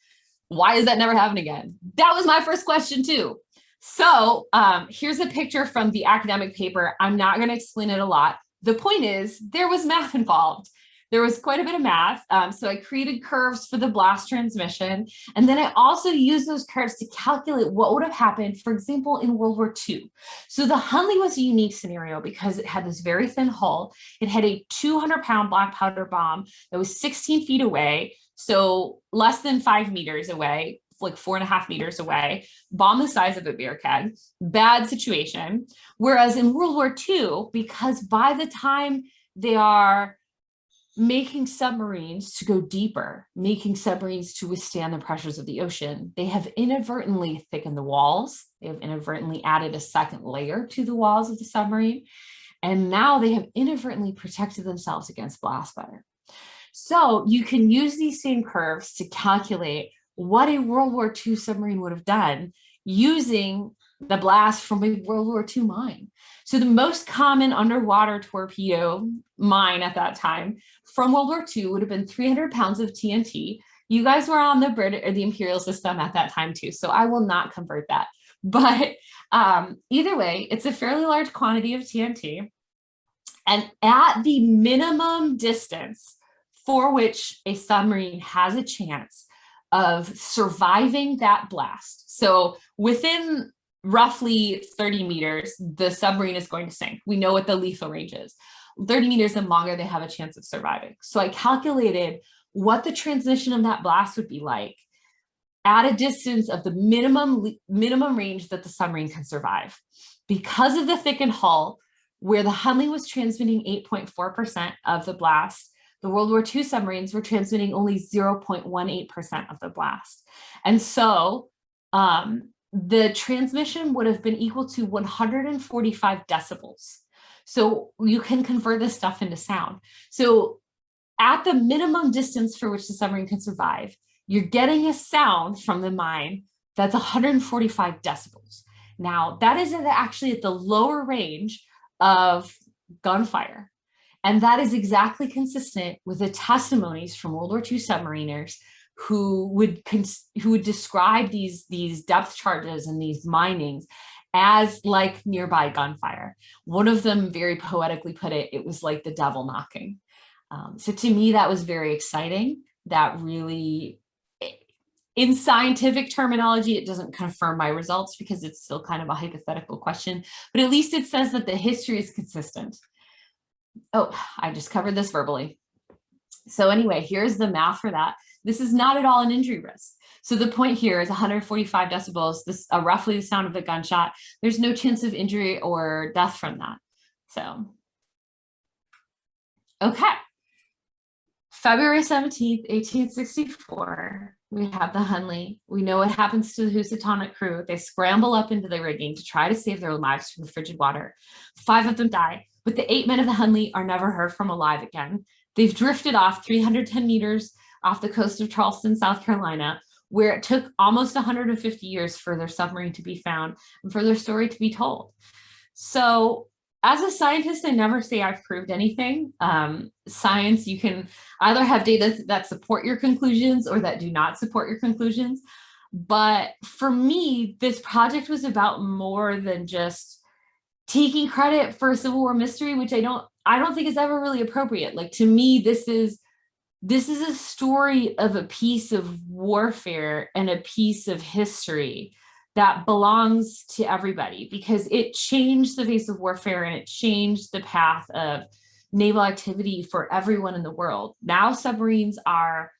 why does that never happen again? That was my first question too. So here's a picture from the academic paper. I'm not going to explain it a lot. The point is there was math involved. There was quite a bit of math. So I created curves for the blast transmission. And then I also used those curves to calculate what would have happened, for example, in World War II. So the Hunley was a unique scenario because it had this very thin hull. It had a 200-pound black powder bomb that was 16 feet away. So less than 5 meters away, like 4.5 meters away, bomb the size of a beer keg, bad situation. Whereas in World War II, because by the time they are making submarines to go deeper, making submarines to withstand the pressures of the ocean, they have inadvertently thickened the walls. They have inadvertently added a second layer to the walls of the submarine. And now they have inadvertently protected themselves against blast fire. So you can use these same curves to calculate what a World War II submarine would have done using the blast from a World War II mine. So the most common underwater torpedo mine at that time from World War II would have been 300 pounds of TNT. You guys were on the British or the Imperial system at that time too, so I will not convert that. But either way, it's a fairly large quantity of TNT. And at the minimum distance for which a submarine has a chance of surviving that blast, so within roughly 30 meters, the submarine is going to sink. We know what the lethal range is. 30 meters and longer, they have a chance of surviving. So I calculated what the transition of that blast would be like at a distance of the minimum range that the submarine can survive. Because of the thickened hull, where the Hunley was transmitting 8.4% of the blast, the World War II submarines were transmitting only 0.18% of the blast. And so the transmission would have been equal to 145 decibels. So you can convert this stuff into sound. So at the minimum distance for which the submarine can survive, you're getting a sound from the mine that's 145 decibels. Now, that is actually at the lower range of gunfire. And that is exactly consistent with the testimonies from World War II submariners who would describe these depth charges and these minings as like nearby gunfire. One of them very poetically put it, it was like the devil knocking. So to me, that was very exciting. That really, in scientific terminology, it doesn't confirm my results because it's still kind of a hypothetical question, but at least it says that the history is consistent. Oh, I just covered this verbally. So anyway, here's the math for that. This is not at all an injury risk. So the point here is 145 decibels, this roughly the sound of a gunshot. There's no chance of injury or death from that. So, okay. February 17th, 1864, we have the Hunley. We know what happens to the Housatonic crew. They scramble up into the rigging to try to save their lives from the frigid water. 5 of them die, but the 8 men of the Hunley are never heard from alive again. They've drifted off 310 meters off the coast of Charleston, South Carolina, where it took almost 150 years for their submarine to be found and for their story to be told. So as a scientist, I never say I've proved anything. Science, you can either have data that support your conclusions or that do not support your conclusions. But for me, this project was about more than just taking credit for a Civil War mystery, which I don't think is ever really appropriate. Like, to me, this is a story of a piece of warfare and a piece of history that belongs to everybody because it changed the face of warfare and it changed the path of naval activity for everyone in the world. Now submarines are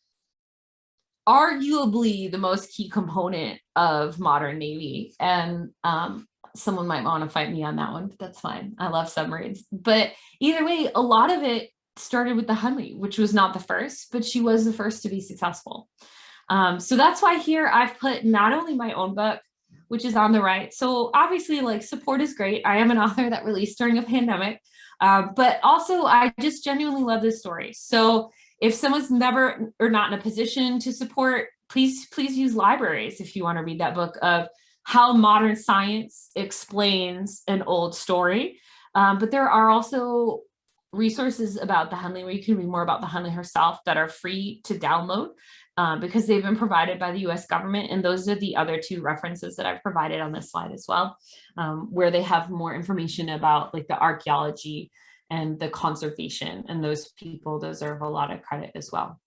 arguably the most key component of modern Navy. And someone might want to fight me on that one, but that's fine. I love submarines. But either way, a lot of it started with the Hunley, which was not the first, but she was the first to be successful. So that's why here I've put not only my own book, which is on the right. So obviously, like, support is great. I am an author that released during a pandemic, but also I just genuinely love this story. So if someone's never or not in a position to support, please use libraries if you want to read that book of how modern science explains an old story. But there are also resources about the Hunley where you can read more about the Hunley herself that are free to download because they've been provided by the US government. And those are the other 2 references that I've provided on this slide as well, where they have more information about like the archaeology and the conservation, and those people deserve a lot of credit as well.